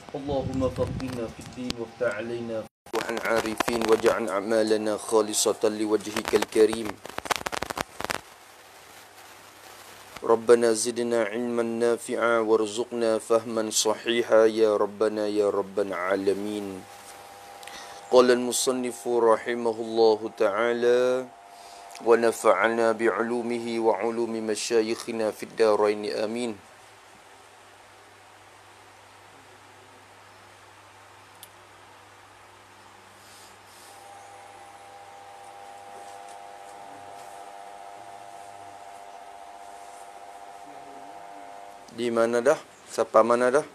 اللهم فقهنا في الدين وافتح علينا وعن عارفين واجعل أعمالنا خالصة لوجهك الكريم. ربنا زدنا علما نافعا وارزقنا فهما صحيحا يا ربنا يا رب العالمين. قال المصنف رحمه الله تعالى ونفعنا بعلومه وعلوم مشايخنا في الدارين آمين. Di mana dah? Siapa mana dah?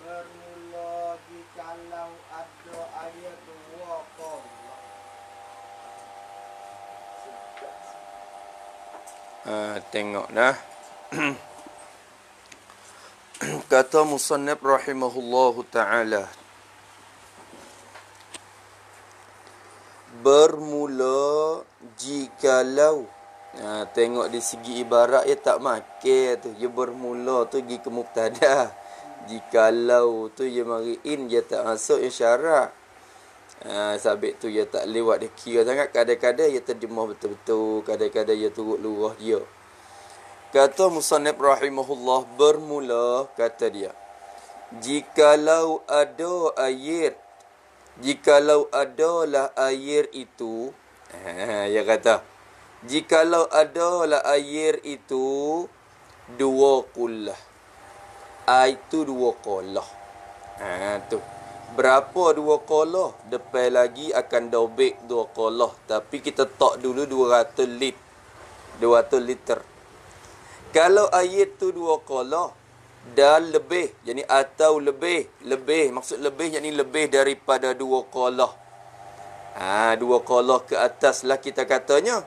Bermula jikalau ada ayat waqam. Tengok dah. Kata musannif rahimahullahu ta'ala, bermula jikalau. Tengok di segi ibarat ia tak makin tu. Ia bermula tu pergi ke mubtada. Jikalau tu ia mari in, dia tak masuk isyarat. Sabit tu ia tak lewat dia kira sangat. Kadang-kadang ia terjemah betul-betul, kadang-kadang ia turut luah dia. Kata musannif rahimahullah, bermula kata dia, jikalau ada air, jikalau adalah air itu, dia kata jikalau adalah air itu dua kullah. Air itu dua kolah. Tu. Berapa dua kolah? Depan lagi akan dobek dua kolah. Tapi kita tak dulu 200 lit. 200 liter. Kalau air itu dua kolah dan lebih, yani atau lebih, maksud lebih yani lebih daripada dua kolah. Dua kolah ke atas lah kita katanya.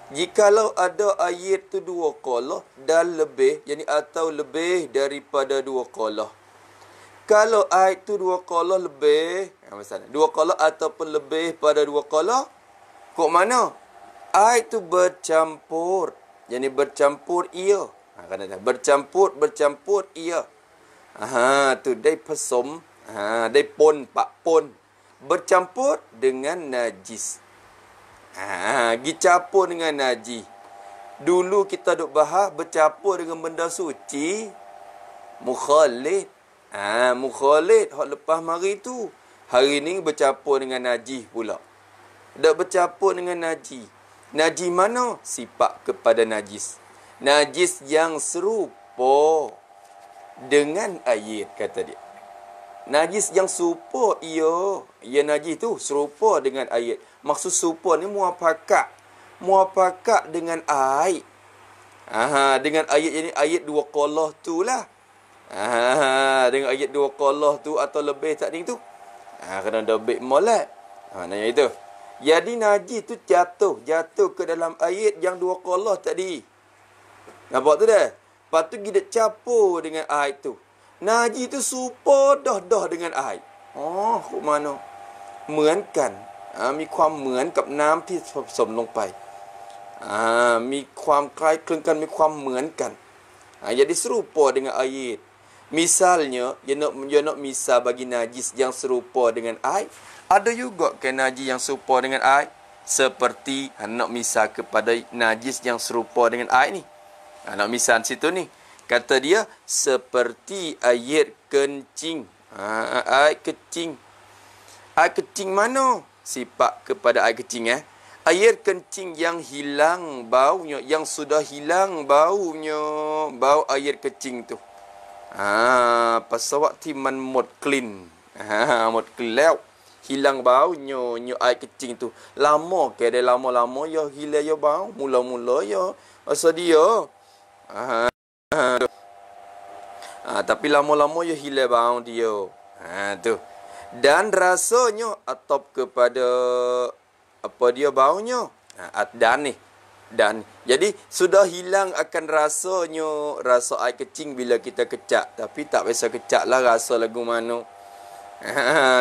Jikalau ada air tu dua kolah dan lebih, yani atau lebih daripada dua kolah. Kalau air tu dua kolah lebih, misalnya dua kolah ataupun lebih pada dua kolah, kok mana? Air tu bercampur, yani bercampur ia. Kena dah bercampur ia. Tu dia pesum, dia pon pak pon bercampur dengan najis. Gicampur dengan najis. Dulu kita duk bahas bercampur dengan benda suci, mukhalid. Mukhalid hak lepas mari tu. Hari ni bercampur dengan najis pula. Dak bercampur dengan najis. Najis mana? Sifat kepada najis. Najis yang serupa dengan air, kata dia. Najis yang serupa, ia najis tu serupa dengan air. Maksud serupa ni muafakat dengan air. Dengan ayat ini ayat dua qalah tu lah. Dengan ayat dua qalah tu atau lebih tak ni tu. Kena dobek molek. Nanya itu. Jadi najis tu jatuh ke dalam ayat yang dua qalah tadi. Nampak tu dah? Lepas tu kita campur dengan air tu. Najis tu serupa dah dengan air. Kok mana? เหมือนกัน มีความเหมือนกับน้ำที่ผสมลงไป มีความคล้ายคลึงกัน มีความเหมือนกัน jadi serupa dengan air. Misalnya, dia nak misal bagi najis yang serupa dengan air. Ada juga ke najis yang serupa dengan air? Seperti, nak misal kepada najis yang serupa dengan air ni. Nak misal situ ni. Kata dia, seperti air kencing. Air kencing. Air kencing mana? Sifat kepada air kencing. Air kencing yang hilang baunya. Yang sudah hilang baunya. Bau air kencing tu. Pasal waktu man mod clean. Mod clean. Hilang baunya. Air kencing tu. Lama ke dia lama-lama ya hilang ya bau. Mula-mula ya. Pasal dia. Tapi lama-lama ya hilang bau dia. Tu. Dan rasanya atau kepada apa dia baunya. Dan jadi sudah hilang akan rasanya, rasa air kecing bila kita kecak. Tapi tak biasa kecak lah rasa lagu mana.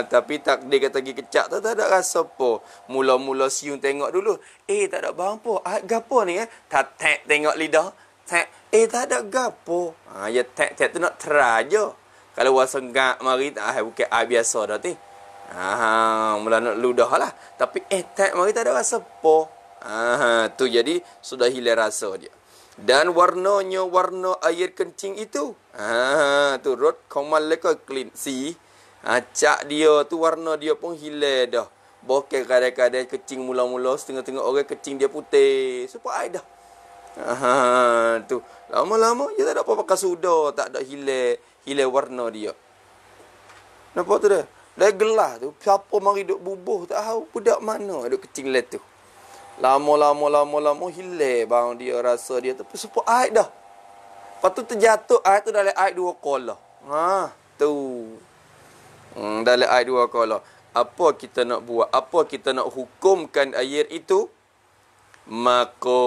Tapi tak dia kata pergi kecak tu tak ada rasa apa. Mula-mula siung tengok dulu. Tak ada bau apa. Air gapo ni Tak tengok lidah. tak ada gapo. Ya tak tu nak teraja. Kalau wasa gak mari tak bukan biasa dah ti. Mula nak ludah lah. Tapi tak mari tak ada rasa apa. Tu jadi sudah hilang rasa dia. Dan warnanya warna air kencing itu. Tu rot komal leka clean. See? Cak dia tu warna dia pun hilang dah. Bokeh kadang-kadang kencing mula-mula setengah-tengah orang kencing dia putih. Supaya dah. Tu. Lama-lama dia tak ada apa pakai sudah, tak ada hilang warna dia. Nampak tu dah? Dah gelah tu. Siapa mari duk bubuh tak tahu budak mana duk kencing le tu. Lama hilang bang dia rasa dia tu supaya air dah. Lepas tu terjatuh air tu dalam air 2 kolah. Tu. Dalam air 2 kolah. Apa kita nak buat? Apa kita nak hukumkan air itu? Maka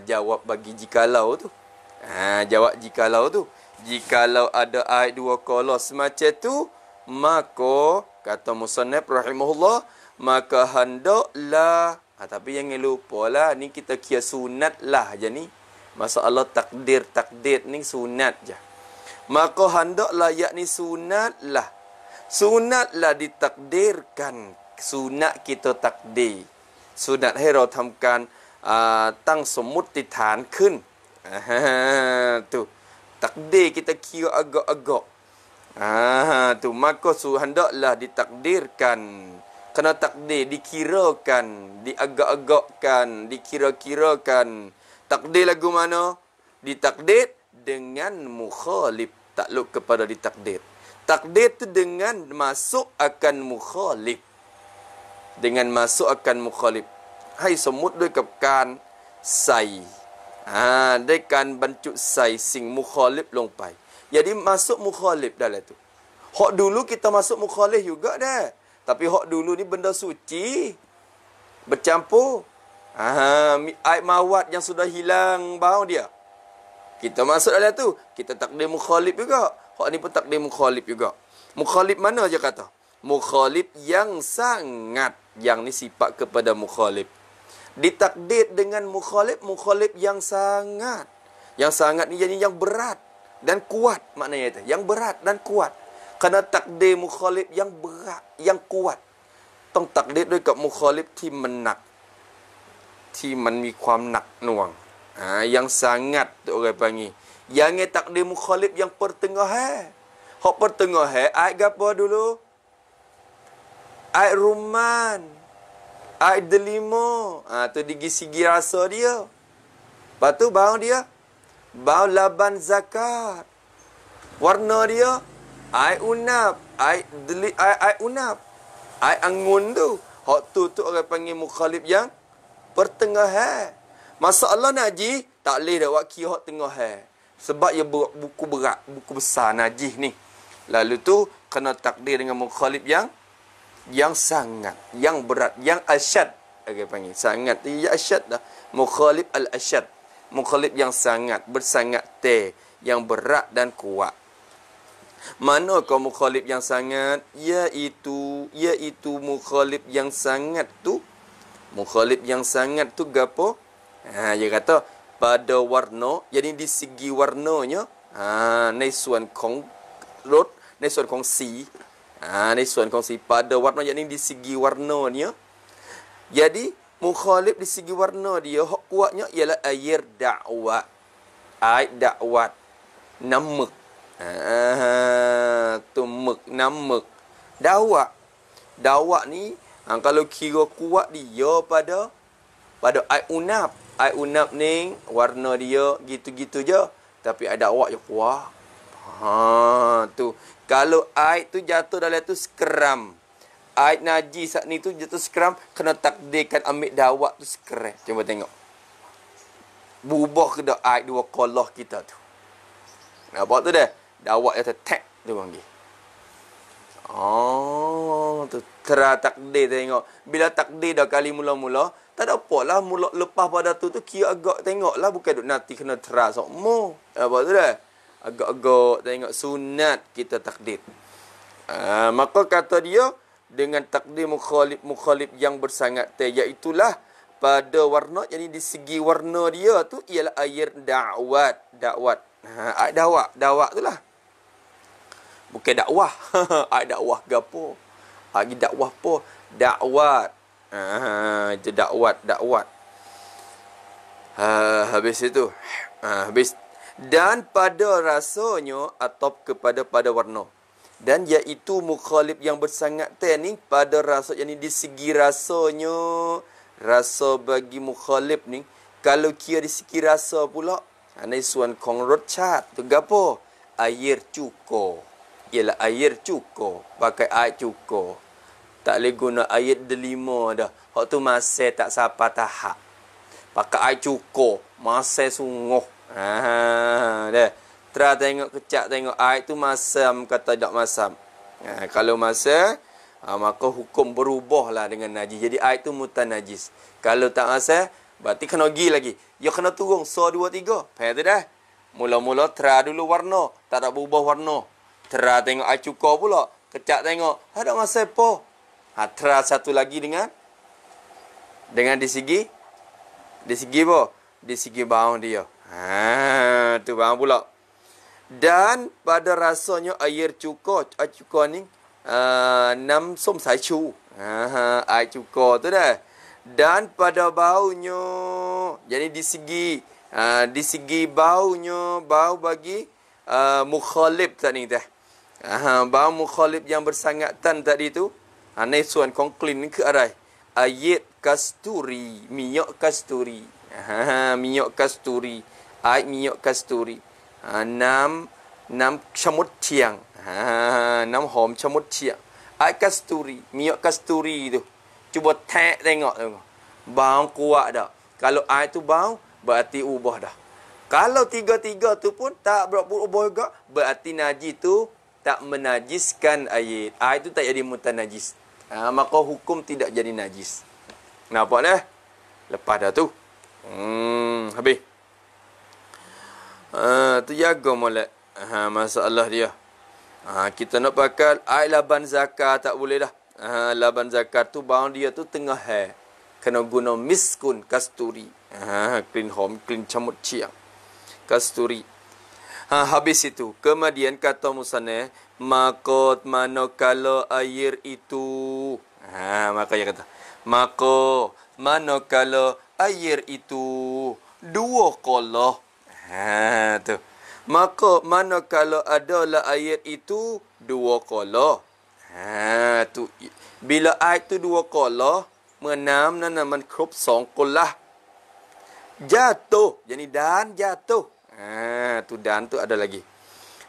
jawab bagi jikalau tu. Jawab jikalau tu. Jikalau ada air 2 kolah semacam tu, maka kata musannaf rahimahullah, maka hendaklah tapi jangan lupa lah, ni kita kira sunat lah je ni. Masalah takdir ni sunat je. Maka hendaklah yakni sunat lah. Sunat lah ditakdirkan. Sunat kita takdir. Sunatให้เราทำการตั้งสมมุติฐานขึ้น tu takdir kita kira agak-agak. Tu maka hendaklah ditakdirkan. Kena takdir dikirakan, diagak-agakkan, dikira-kirakan. Takdir lagu mana? Ditakdir dengan mukhalif, takluk kepada ditakdir. Takdir tu dengan masuk akan mukhalif. Dengan masuk akan mukhalif. Hai สมมุติด้วยกับการใส่ด้วยการบรรจุใส่สิ่ง mukhalif ลงไป Jadi masuk mukhalif dalam tu. Hak dulu kita masuk mukhalif juga dah. Tapi hak dulu ni benda suci. Bercampur. Air mawat yang sudah hilang bau dia. Kita masuk dalam tu. Kita takdir mukhalif juga. Hak ni pun takdir mukhalif juga. Mukhalif mana je kata? Mukhalif yang sangat. Yang ni sifat kepada mukhalif. Ditakdir dengan mukhalif. Mukhalif yang sangat. Yang sangat ni jadi yang berat. Dan kuat maknanya itu. Yang berat dan kuat. Kerana takdir mukhalif yang berat, yang kuat.ต้องtakdirด้วยกับ mukhalif ที่มันหนัก ที่มันมีความหนักหน่วง yang sangat tu orang panggil. Yang takdir mukhalif yang pertengahan. Hak pertengahan, ayat apa dulu? Ayat rumman. Ayat delima. Tu digi-sigi rasa dia. Lepas tu bau dia. Bau laban zakat. Warna dia. Air unap. Air unap. Air angun tu. Hak tu orang panggil mukhalif yang pertengahan. Masalah najis, tak boleh dah buat kira hak tengahan. Sebab ia buku berat, buku besar najis ni. Lalu tu, kena takdir dengan mukhalif yang sangat, yang berat, yang asyad. Orang panggil. Sangat. Ya asyad dah. Mukhalif al-asyad. Mukhalif yang sangat, bersangat yang berat dan kuat. Manakah mukhalif yang sangat? Iaitu mukhalif yang sangat tu. Mukhalif yang sangat tu gapo? Dia kata pada warna, jadi di segi warnanya, ในส่วนของรถ ในส่วนของสี ในส่วนของสี pada warna, yakni di segi warnanya. Jadi mukhalif di segi warna dia, hak kuatnya ialah air dakwat. Air dakwat. Namak. Tu mek, namak. Dakwat. Dakwat ni, kalau kira kuat dia pada air unap. Air unap ni, warna dia gitu-gitu je. Tapi air dakwat je kuat. Tu. Kalau air tu jatuh dalam tu sekeram. Air najis saat ni tu jatuh sekeram, kena takdirkan ambil dakwat tu sekeram. Cuba tengok. Berubah ke dah air 2 kolah kita tu. Nampak tu dah? Dakwat yang tertek dia panggil. Tu takdir tengok. Bila takdir dah kali mula-mula, tak ada apalah mula lepas pada tu kira agak tengoklah, bukan duk nanti kena teras sokmo. Nampak tu dah? Agak-agak tengok sunat kita takdir. Maka kata dia dengan takdir mukhalif yang bersangat iaitulah pada warna, jadi di segi warna dia tu ialah air da'wat. Air dawak tu lah. Bukan dakwah. Air dakwah gapo? Air dakwah apa? Da'wat. Itu dakwat. Habis itu. Habis. Dan pada rasanya atau pada warna. Dan iaitu mukhalif yang bersangat ni pada rasa, yang di segi rasanya. Rasa bagi mukhalif ni, kalau kira di segi rasa pula,ในส่วนของรสชาติ tu gapo? Air cukur. Ialah air cukur. Pakai air cukur. Tak boleh guna air delima dah. Hak tu masih tak sapa tahap. Pakai air cukur. Masih sungguh. Dah. Tera tengok kecak, tengok air tu masam kata tak masam. Kalau masam, maka hukum berubahlah dengan najis. Jadi air tu mutanajis. Kalau tak masam, berarti kena pergi lagi. Ya kena turun. 2, 3. Faham tu dah? Mula-mula tera dulu warna. Tak ada berubah warna. Tera tengok air cukur pula. Kecak tengok. Ada masam apa? Tera satu lagi dengan di segi apa? Di segi bau dia. Tu bau pula. Dan pada rasanya air cukur ni nam som sai chu. Air cukur tu dah. Dan pada baunya, jadi di segi baunya, bau bagi mukhalif tadi dah. Bau mukhalif yang bersangatan tadi tu,ในส่วนของกลิ่นนี่คืออะไร Air kasturi, minyak kasturi. Minyak kasturi. Air minyak kasturi. น้ำชะมุดเชียง น้ำหอมชะมุดเชียง air kasturi, minyak kasturi tu. Cuba tengok. Bau kuat dah. Kalau air tu bau, berarti ubah dah. Kalau tiga-tiga tu pun tak berubah juga, berarti najis tu tak menajiskan air. Air tu tak jadi mutanajis. Maka hukum tidak jadi najis. Nampak dah? Lepas dah tu. Habis. Tu jaga molek. Masalah dia. Kita nak pakai air laban zakat tak boleh dah. Laban zakat tu bau dia tu tengah hair. Kena guna miskun kasturi. Clean home, clean camut ciang. Kasturi. Habis itu. Kemudian kata musannaf, maka manakala air itu. Maka dia kata. Maka manakala air itu dua kolah. Tu. Maka manakala adalah air itu dua kolah. Tu. Bila air itu dua kolah, menam nanaman krop 2 kolah. Jatuh. Jadi dan jatuh. Tu dan tu ada lagi.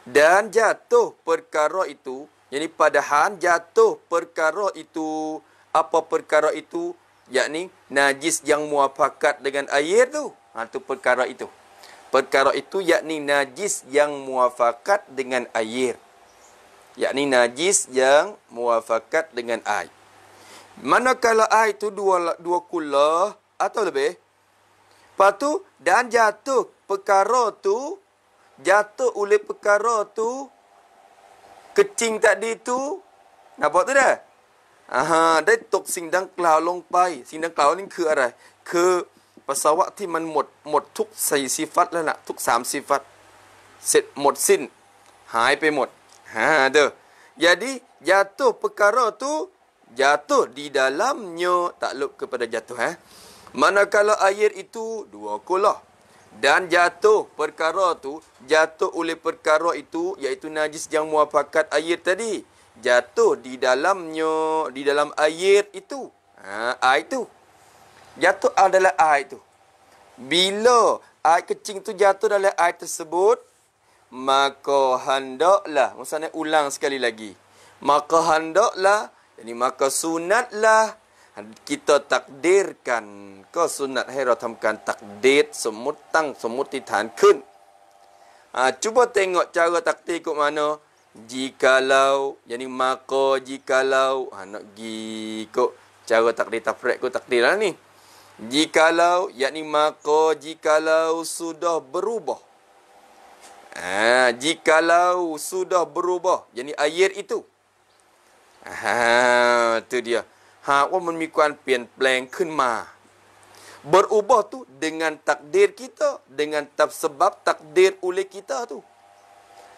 Dan jatuh perkara itu. Jadi padahal jatuh perkara itu. Apa perkara itu? Yakni najis yang muafakat dengan air tu. Tu perkara itu. Perkara itu yakni najis yang muafakat dengan air. Yakni najis yang muafakat dengan air. Manakala air itu dua kula atau lebih. Lepas tu, dan jatuh perkara tu, jatuh oleh perkara tu, kecing tadi tu, nampak tu dah?ได้ตกสิ่งดังกล่าวลงไปสิ่งดังกล่าวนี่คืออะไรคือปัสสาวะที่มันหมดทุก4 sifat แล้วล่ะทุก3 sifat เสร็จหมดสิ้นหายไปหมดjadi jatuh perkara tu jatuh di dalamnya takluk kepada jatuh manakala air itu 2 kolah dan jatuh perkara tu jatuh oleh perkara itu iaitu najis yang muafakat air tadi jatuh di dalamnya, di dalam air itu. Air itu. Jatuh adalah air itu. Bila air kecing tu jatuh dalam air tersebut, maka hendaklah, maksudnya ulang sekali lagi. Maka hendaklah, jadi maka sunatlah kita takdirkan. Ko sunatให้เราทำการตักดีดสมมุติตั้งสมมุติฐานขึ้น cuba tengok cara takdir kat mana. Jikalau, jadi maka jikalau, nak pergi ikut cara takdir tafriq ko takdir lah ni. Jikalau, yakni maka jikalau sudah berubah. Jikalau sudah berubah, jadi air itu. Tu dia. หากว่ามันมีการเปลี่ยนแปลงขึ้นมา Berubah tu dengan takdir kita, dengan sebab takdir oleh kita tu.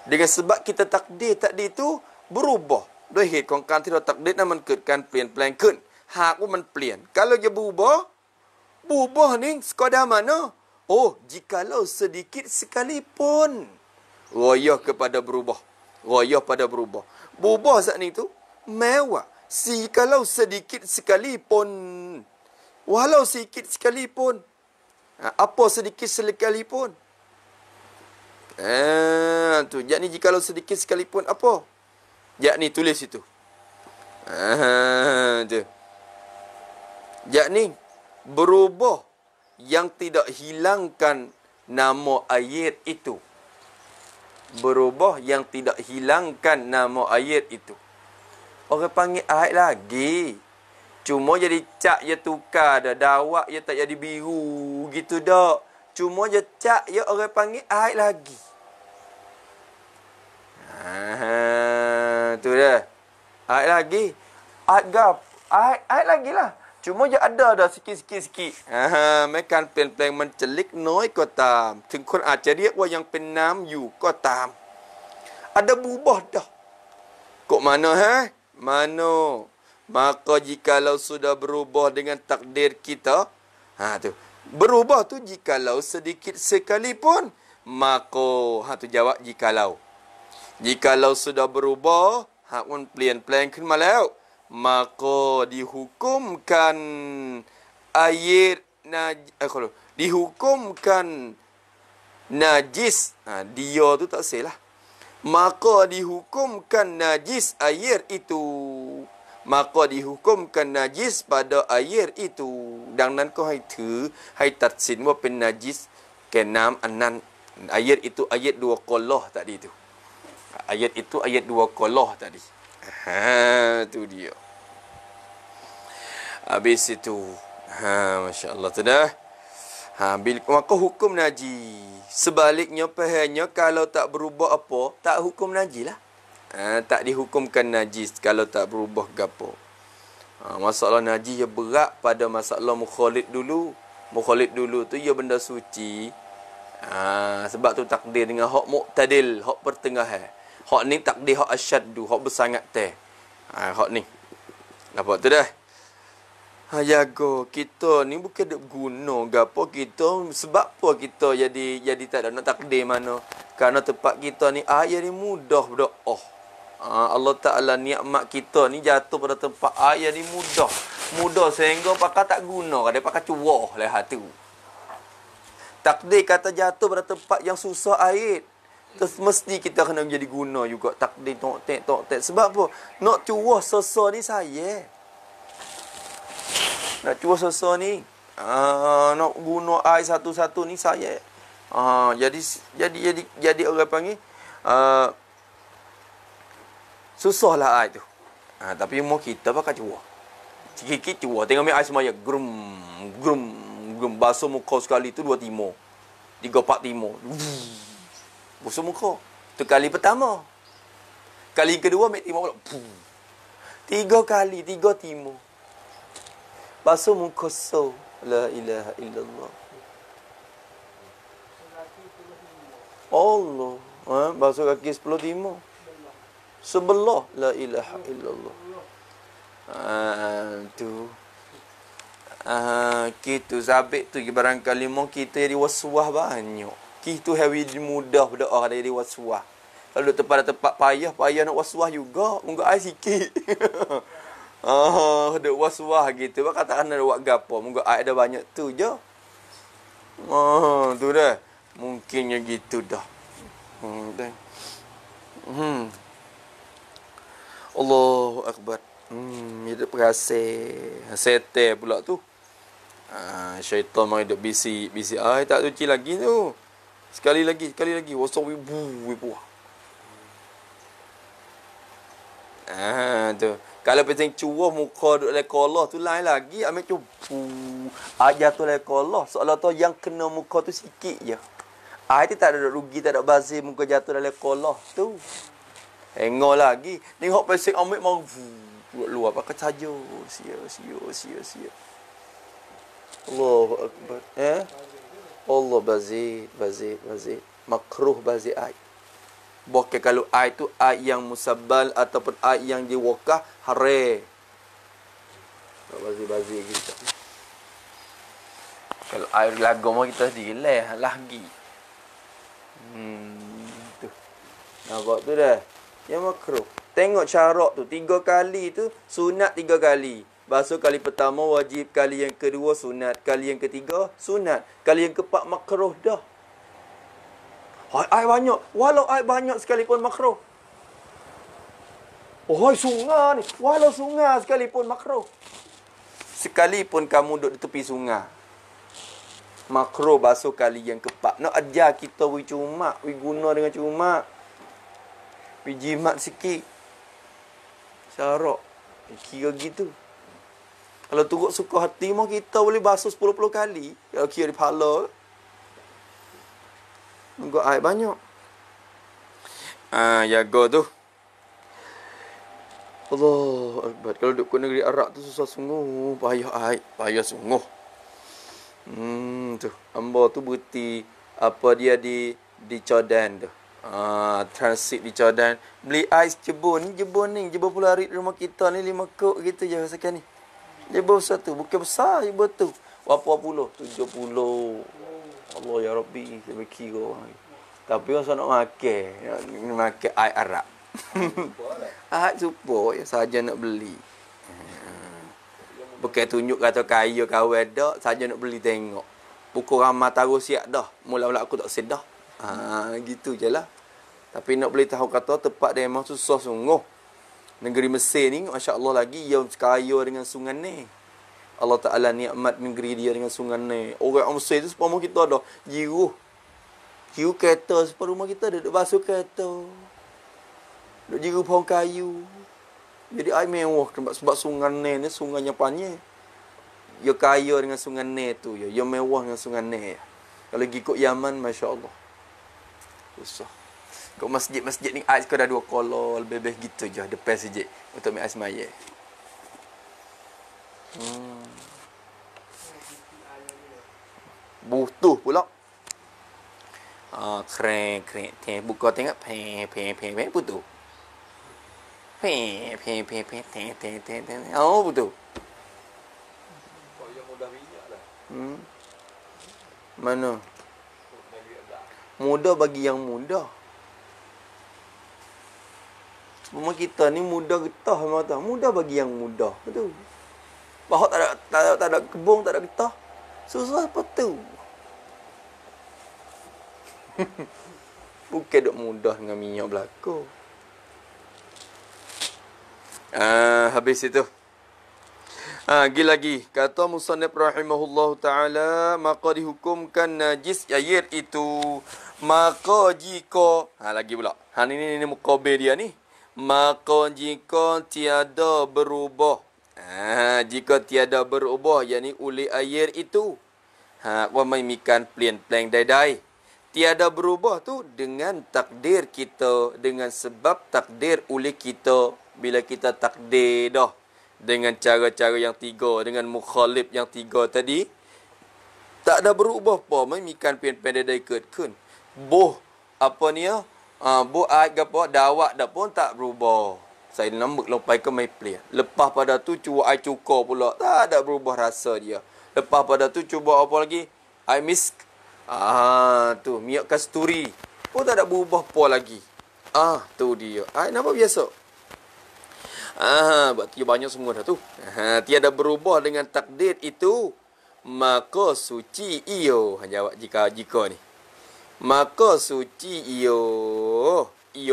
Dengan sebab kita takdir tadi tu berubah.ด้วยเหตุของการที่เราตักดีนั้นมันเกิดการเปลี่ยนแปลงขึ้นหากว่ามันเปลี่ยน kalau dia berubah ni sekadar mana? Oh, jikalau sedikit sekalipun royah kepada berubah. Royah pada berubah. Berubah saat ni tu mewah. Kalau sedikit sekalipun. Walau sedikit sekalipun. Apa sedikit sekalipun? Tu. Yakni jikalau sedikit sekalipun apa? Yakni tulis itu. Tu. Yakni berubah yang tidak hilangkan nama ayat itu. Berubah yang tidak hilangkan nama ayat itu. Orang panggil ayat lagi. Cuma jadi cak je tukar dah. Dawak je tak jadi biru gitu dah. Cuma je cak je orang panggil ayat lagi. Tu dah. Ayat lagi. Ayat lagi lah. Cuma je ada dah sikit-sikit. Mereka pen-pen mencelik noiก็ตาม ถึงคนอาจจะเรียกว่ายังเป็นน้ำอยู่ก็ตาม Ada berubah dah. Kok mana Mana? Maka jikalau sudah berubah dengan takdir kita, tu. Berubah tu jikalau sedikit sekalipun, maka tu jawab jikalau. Jikalau sudah berubah, pun plian-plianขึ้นมาแล้ว maka dihukumkan ayat dihukumkan najis. Dia tu tak salah. Maka dihukumkan najis air itu. Maka dihukumkan najis pada air itu. ดังนั้นก็ให้ถือให้ตัดสินว่าเป็นนาจิสแก่น้ำอันนั้น ayat itu ayat dua qalah tadi tu. Ayat itu ayat dua qalah tadi. Tu dia. Habis itu. Masya-Allah tu dah. Maka hukum najis. Sebaliknya pahamnya kalau tak berubah apa, tak hukum najis lah. Tak dihukumkan najis kalau tak berubah gapo. Masalah najis ia berat pada masalah mukhalid dulu. Mukhalid dulu tu ia benda suci. Sebab tu takdir dengan hak muqtadil, hak pertengahan. Hak ni takdir hak asyaddu, hak bersangat teh. Hak ni. Nampak tu dah. Jaga kita ni bukan duk guna gapo kita, sebab apa kita jadi tak ada nak takdir mana? Kerana tempat kita ni air ni mudah berdoa. Allah Taala nikmat kita ni jatuh pada tempat air ni mudah sehingga pakai tak guna, dia pakai cuah lah tu. Takdir kata jatuh pada tempat yang susah air, terus mesti kita kena jadi guna juga takdir tok-tek. Sebab apa? Nak cuah sesa ni saya. Nak cuba sesa ni, nak guna air satu-satu ni saya. Jadi orang panggil susahlah air tu. Tapi mau kita pakai cuba. Sikit cuba. Tengok ambil air semaya grum. Basuh muka sekali tu 2 timur. 3-4 timur. Basuh muka. Tu kali pertama. Kali kedua ambil timur pula. 3 kali 3 timur. Basuh muka so. La ilaha illallah. Allah. Basuh kaki 10 timur. Sebelah. La ilaha illallah. Tu. Kita sabit tu barangkali mau kita jadi waswah banyak. Kita heavy mudah berdoa jadi waswah. Kalau tempat payah nak waswah juga. Mungkin air sikit. Ada waswah gitu. Katakan ada buat gapo. Mungkin air ada banyak tu je. Tu dah. Mungkinnya gitu dah. Allahu Akbar. Dia berhasil. Setel pula tu. Syaitan mari duk bisi. Tak suci lagi tu. Sekali lagi. Wasau wibu. Tu. Kalau pasang curah muka duk dalam kolah tu lain lagi. Ambil cubu. Ajar tu dalam kolah. Seolah tu yang kena muka tu sikit je. Air tu tak ada rugi, tak ada bazir muka jatuh dalam kolah tu. Hengok lagi. Tengok pasang ambil mau luar pakai saja. Sia. Allahu Akbar. Allah bazid. Makruh bazid air. Bukan kalau air tu air yang musabbal ataupun air yang diwakah haram. Bazid kita. Kalau air lagu mah kita dileh lagi. Tu. Nampak tu dah. Yang makruh. Tengok syarak tu 3 kali tu sunat 3 kali. Basuh kali pertama wajib, kali yang kedua sunat, kali yang ketiga sunat, kali yang keempat makruh dah. Air banyak, walau air banyak sekalipun makruh. Oh, sungai ni, walau sungai sekalipun makruh. Sekalipun kamu duduk di tepi sungai, makruh basuh kali yang keempat. Nak ajar kita cuma, guna dengan cuma. Jimat sikit. Syarak. Kira gitu. Kalau turut suka hati mah kita boleh basuh 10-10 kali. Kalau kira di pahala. Nunggu air banyak. Jaga tu. Allah Akbar. Kalau duduk ke negeri Arab tu susah sungguh. Payah air. Payah sungguh. Tu. Hamba tu berhenti. Apa dia di Jordan tu. Transit di Jordan. Beli ais jebun ni. Jebun pula hari rumah kita ni 5 kok gitu je rasakan ni. Jebun satu. Bukan besar jebun tu. Berapa puluh? 70. Allah ya Rabbi. Saya kira orang. Tapi orang nak makan. Nak makan air Arab. Air super. Ya saja nak beli. Bukan tunjuk kata kaya kawan dak. Saja nak beli tengok. Pukul ramah taruh siap dah. Mula-mula aku tak sedah. Gitu je lah. Tapi nak boleh tahu kata tempat dia memang susah sungguh. Negeri Mesir ni Masya Allah lagi yang kaya dengan sungai ni. Allah Ta'ala nikmat negeri dia dengan sungai ni. Orang Mesir tu sepuluh kita dah jiruh kereta sepuluh rumah kita duduk basuh kereta. Duduk jiruh pohon kayu. Jadi air mewah sebab sungai ni sungai yang panjang. Dia kaya dengan sungai ni tu. Dia mewah dengan sungai ni. Kalau pergi ikut Yaman, Masya Allah. Susah. Kat masjid-masjid ni, ais kau dah 2 kolor. Lebih-lebih gitu je. Depan masjid. Untuk ambil ais maya. Butuh pula. Keren. Buka tengok. Butuh. Oh, butuh. Mana? Mudah bagi yang mudah. Semua kita ni mudah getah mata. Mudah bagi yang mudah. Betul. Bahak tak ada kebun, tak ada getah. Susah apa tu? Bukan duk mudah dengan minyak belaka. Habis itu. Lagi kata musannif rahimahullahu taala, maka dihukumkan najis air itu maka jika lagi pula ini muqabil dia ni, maka jika tiada berubah, jika tiada berubah yakni oleh air itu wa maimikan plan dai tiada berubah tu dengan takdir kita, dengan sebab takdir oleh kita. Bila kita takdir dah dengan cara-cara yang 3, dengan mukhalif yang 3 tadi, tak ada berubah apa. Memikan pen-pen dari kun. Boh apa ni boh air gapo dawak dah pun tak berubah. Saya nambah lepas ke mai play. Lepas pada tu cuba air cuka pula. Tak ada berubah rasa dia. Lepas pada tu cuba apa lagi? Air misk. Tu minyak kasturi. Pun tak ada berubah apa lagi. Tu dia. Air nampak biasa. Berarti banyak semua dah tu. Tiada berubah dengan takdir itu, maka suci iyo. Jawab jika ni. Maka suci iyo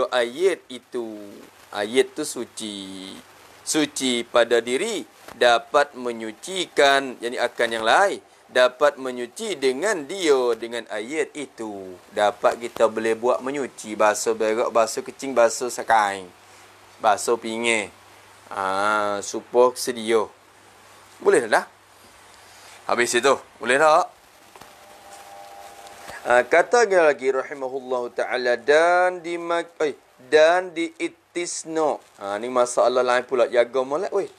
ayat itu. Ayat tu suci. Suci pada diri dapat menyucikan, yakni akan yang lain. Dapat menyuci dengan dia, dengan ayat itu. Dapat kita boleh buat menyuci. Basuh berak, basuh kecing, basuh sakain, basuh pinggir. Supaya sedia. Boleh dah? Habis itu. Boleh tak? Kata lagi rahimahullahu ta'ala dan diitisno. Ni masalah lain pula. Jaga molek weh.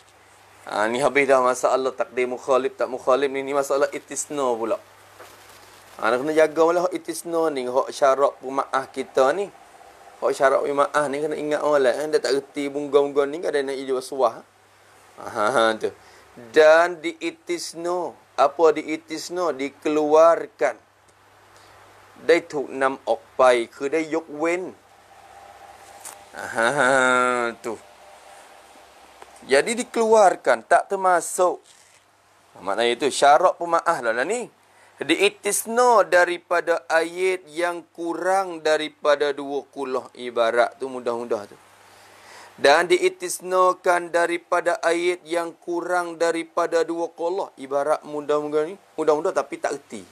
Ni habis dah masalah takdir mukhalif tak mukhalif ni masalah istisna pula. Nak kena jaga malah istisna ni, hak syarat pemaaf kita ni. Hak syarat pemaaf ni kena ingat orang lain. Dia tak reti bunga-bunga ni kadang nak ijaz suah. Tu. Dan diitisno, apa diitisno? Dikeluarkan.ได้ถูกนำออกไปคือได้ยกเว้นtu. Jadi dikeluarkan, tak termasuk. Maknanya itu syarat pemaaf lah ni. Diitisno daripada ayat yang kurang daripada 20 ibarat tu mudah-mudah tu. Dan diitisnokan daripada ayat yang kurang daripada 20 ibarat mudah-mudah ni. Mudah-mudah tapi tak erti.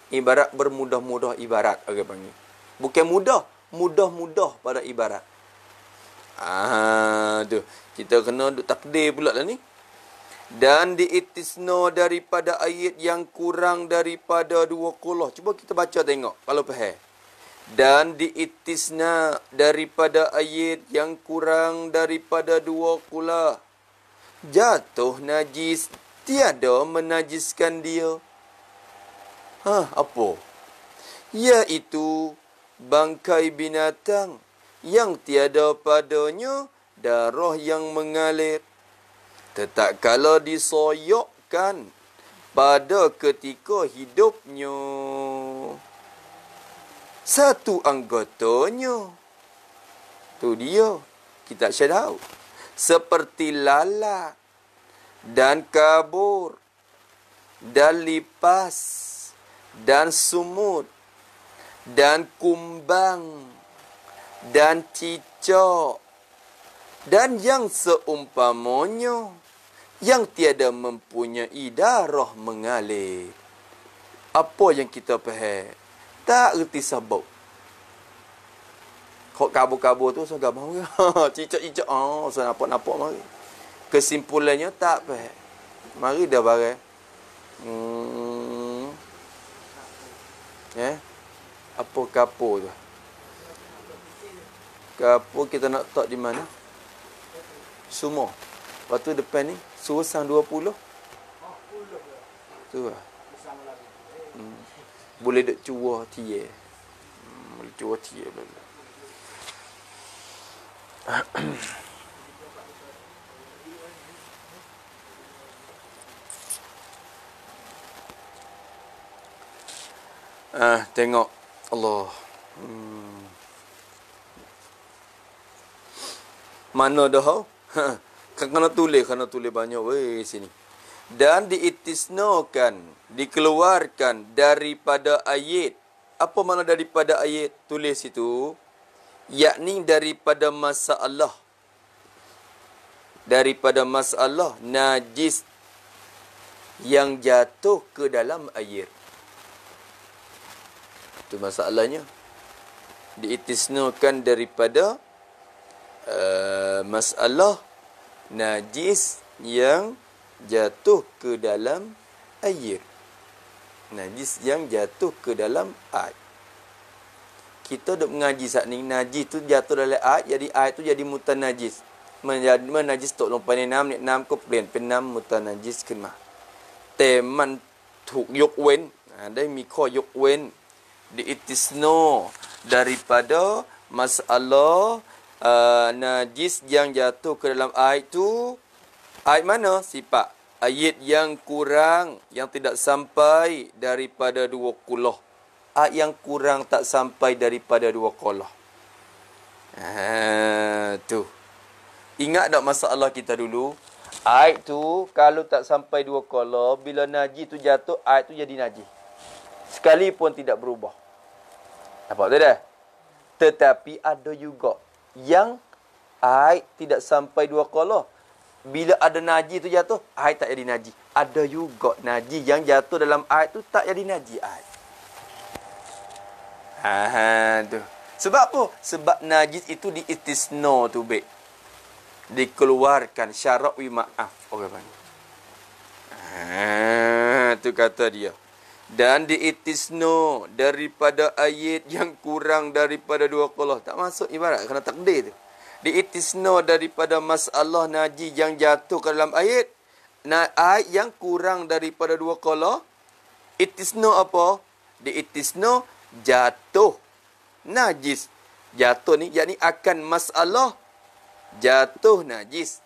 Ibarat bermudah-mudah ibarat orang panggil. Bukan mudah, mudah-mudah pada ibarat. Tu. Kita kena duk takdir pula lah ni. Dan diitisno daripada ayat yang kurang daripada 20. Cuba kita baca tengok kalau faham. Dan diitisna daripada ayat yang kurang daripada 20. Jatuh najis, tiada menajiskan dia. Apa? Iaitu bangkai binatang yang tiada padanya darah yang mengalir. Tetap kala disoyokkan pada ketika hidupnya satu anggotanya. Tu dia. Kita syarah. Seperti lalat dan kabur dan lipas dan sumut dan kumbang dan cicak dan yang seumpamanya yang tiada mempunyai darah mengalir. Apa yang kita faham? Tak erti sabuk. Kok kabur-kabur tu saya gamau. Cicak-cicak saya nampak mari. Kesimpulannya tak faham. Mari dah barang. Apa kapur tu? Kapur kita nak tak di mana? Semua. Lepas tu depan ni suruh sang 20. Tu lah. Boleh dek cua tie. Boleh cua tie boleh. Tengok Allah. Mana dah? Kena tulis banyak weh sini. Dan diitisnokan, dikeluarkan daripada ayat. Apa makna daripada ayat? Tulis itu. Yakni daripada masalah. Daripada masalah najis yang jatuh ke dalam air. Itu masalahnya. Diitisnokan daripada masalah najis yang jatuh ke dalam air. Najis yang jatuh ke dalam air. Kita duk mengaji saat ni, najis tu jatuh dalam air, jadi air tu jadi mutanajis. Menajis tok lompai ni 6 koเปลี่ยนเป็นน้ำ mutanajis ขึ้นมา แต่มันถูกยกเว้น ได้มีข้อยกเว้น diitisno daripada masalah najis yang jatuh ke dalam air tu. Air mana? Sifat ayat yang kurang, yang tidak sampai daripada 20. Ayat yang kurang tak sampai daripada 20. Tu. Ingat tak masalah kita dulu? Ayat tu kalau tak sampai 20, bila najis tu jatuh, ayat tu jadi najis. Sekalipun tidak berubah. Nampak tak dah? Tetapi ada juga yang air tidak sampai 20. Bila ada najis tu jatuh, air tak jadi najis. Ada juga najis yang jatuh dalam air tu tak jadi najis air. Tu. Sebab apa? Sebab najis itu diistisna tu, baik. Dikeluarkan syarat maaf orang panggil. Tu kata dia. Dan diitisno daripada ayat yang kurang daripada 20. Tak masuk ibarat kena takdir tu. Diistisna daripada masalah najis yang jatuh ke dalam air. Air yang kurang daripada 2 qala. Istisna apa? Diistisna jatuh najis. Jatuh ni yakni akan masalah jatuh najis.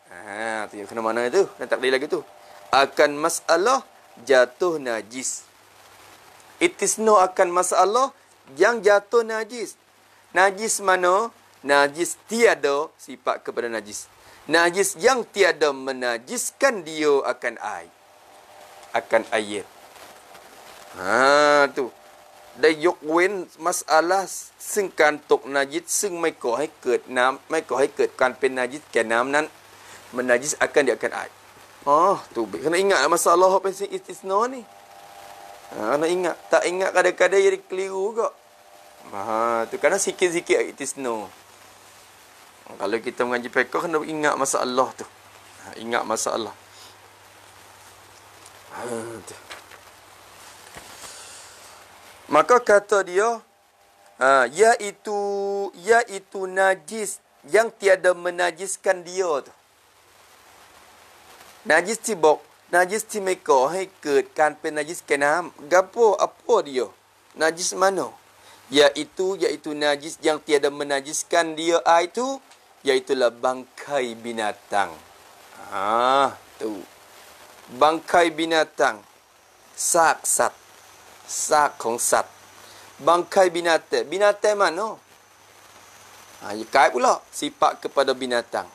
Tu yang kena mana tu? Dan tak boleh lagi tu. Akan masalah jatuh najis. Istisna akan masalah yang jatuh najis. Najis mana? Najis tiada sifat kepada najis. Najis yang tiada menajiskan dia akan air. Akan air. Tu.ได้ยกเว้นมัสอาละห์ซึ่งการตกนาจิสซึ่งไม่ก่อให้เกิดน้ำไม่ก่อให้เกิดการเป็นนาจิสแก่น้ำนั้นมันนาจิสakan dia akan air. Tu kena ingat masalah apa yang istisna ni. Kena ingat. Tak ingat kadang-kadang jadi keliru juga. Tu kerana sikit-sikit istisna. Kalau kita mengaji fiqh kena ingat masalah tu. Ingat masalah. Tu. Maka kata dia, iaitu najis yang tiada menajiskan dia tu. Najis tibok, najis timeko, hai เกิดการเป็น najis แก่น้ำ gapo apa dia? Najis mana? Iaitu najis yang tiada menajiskan dia itu, iaitulah bangkai binatang. Tu. Bangkai binatang. Sak sat. Sak ของสัตว์ bangkai binatang. Binatang mana? Kait pula sifat kepada binatang.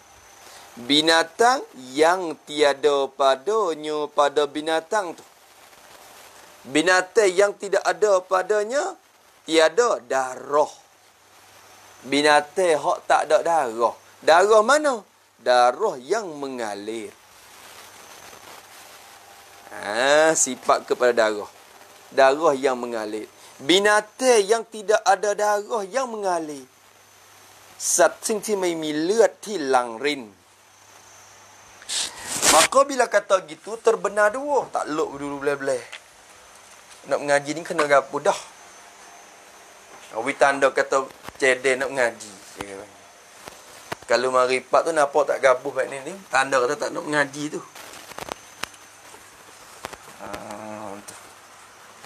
Binatang yang tiada padanya pada binatang tu. Binatang yang tidak ada padanya tiada darah. Binatang hak tak ada darah. Darah mana? Darah yang mengalir. Sifat kepada darah. Darah yang mengalir. Binatang yang tidak ada darah yang mengalir. สัตว์ซึ่งที่ไม่มีเลือดที่หลั่งริน Maka bila kata gitu terbenar dua. Tak luk dulu belah-belah. Nak mengaji ni kena gapo dah. Awi tanda kata cedek nak mengaji. Kalau maripat tu nampak tak gabuh kat ni, tanda kata tak nak mengaji tu.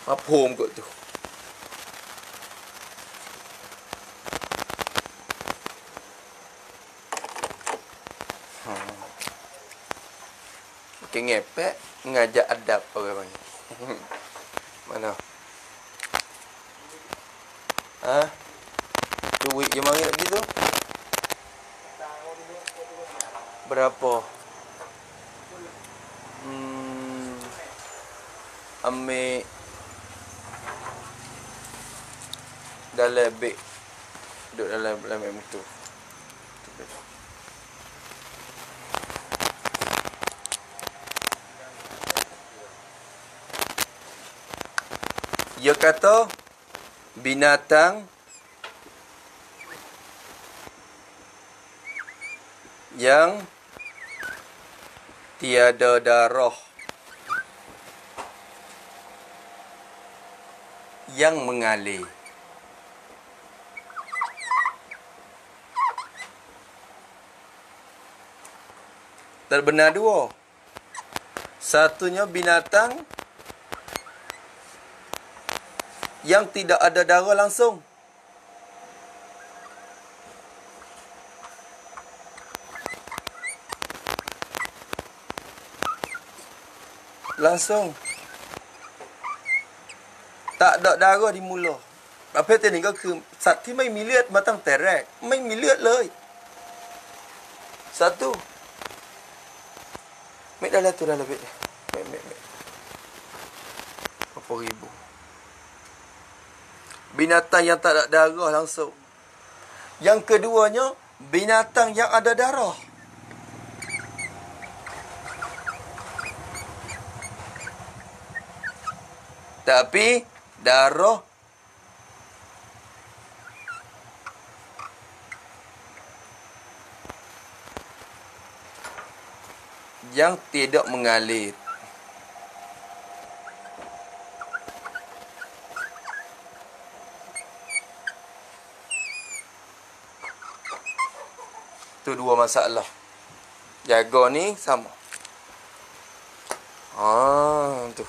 Mafhum kot tu. Ngepek ngajak adab orang panggil. Mana? Duit je mari nak gitu. Berapa? Ambil dalam beg. Duduk dalam motor. Dia kata binatang yang tiada darah yang mengalir. Terbenar dua. Satunya binatang yang tidak ada darah langsung. Langsung. Tak ada darah di mula. ประเภทที่หนึ่งก็คือสัตว์ที่ไม่มีเลือดมาตั้งแต่แรกไม่มีเลือดเลย Satu. Mek dah lah tu dah lebih. Mek. Berapa ribu. Binatang yang tak ada darah langsung. Yang keduanya, binatang yang ada darah. Tapi darah yang tidak mengalir. Tu dua masalah. Jaga ni sama. Tu.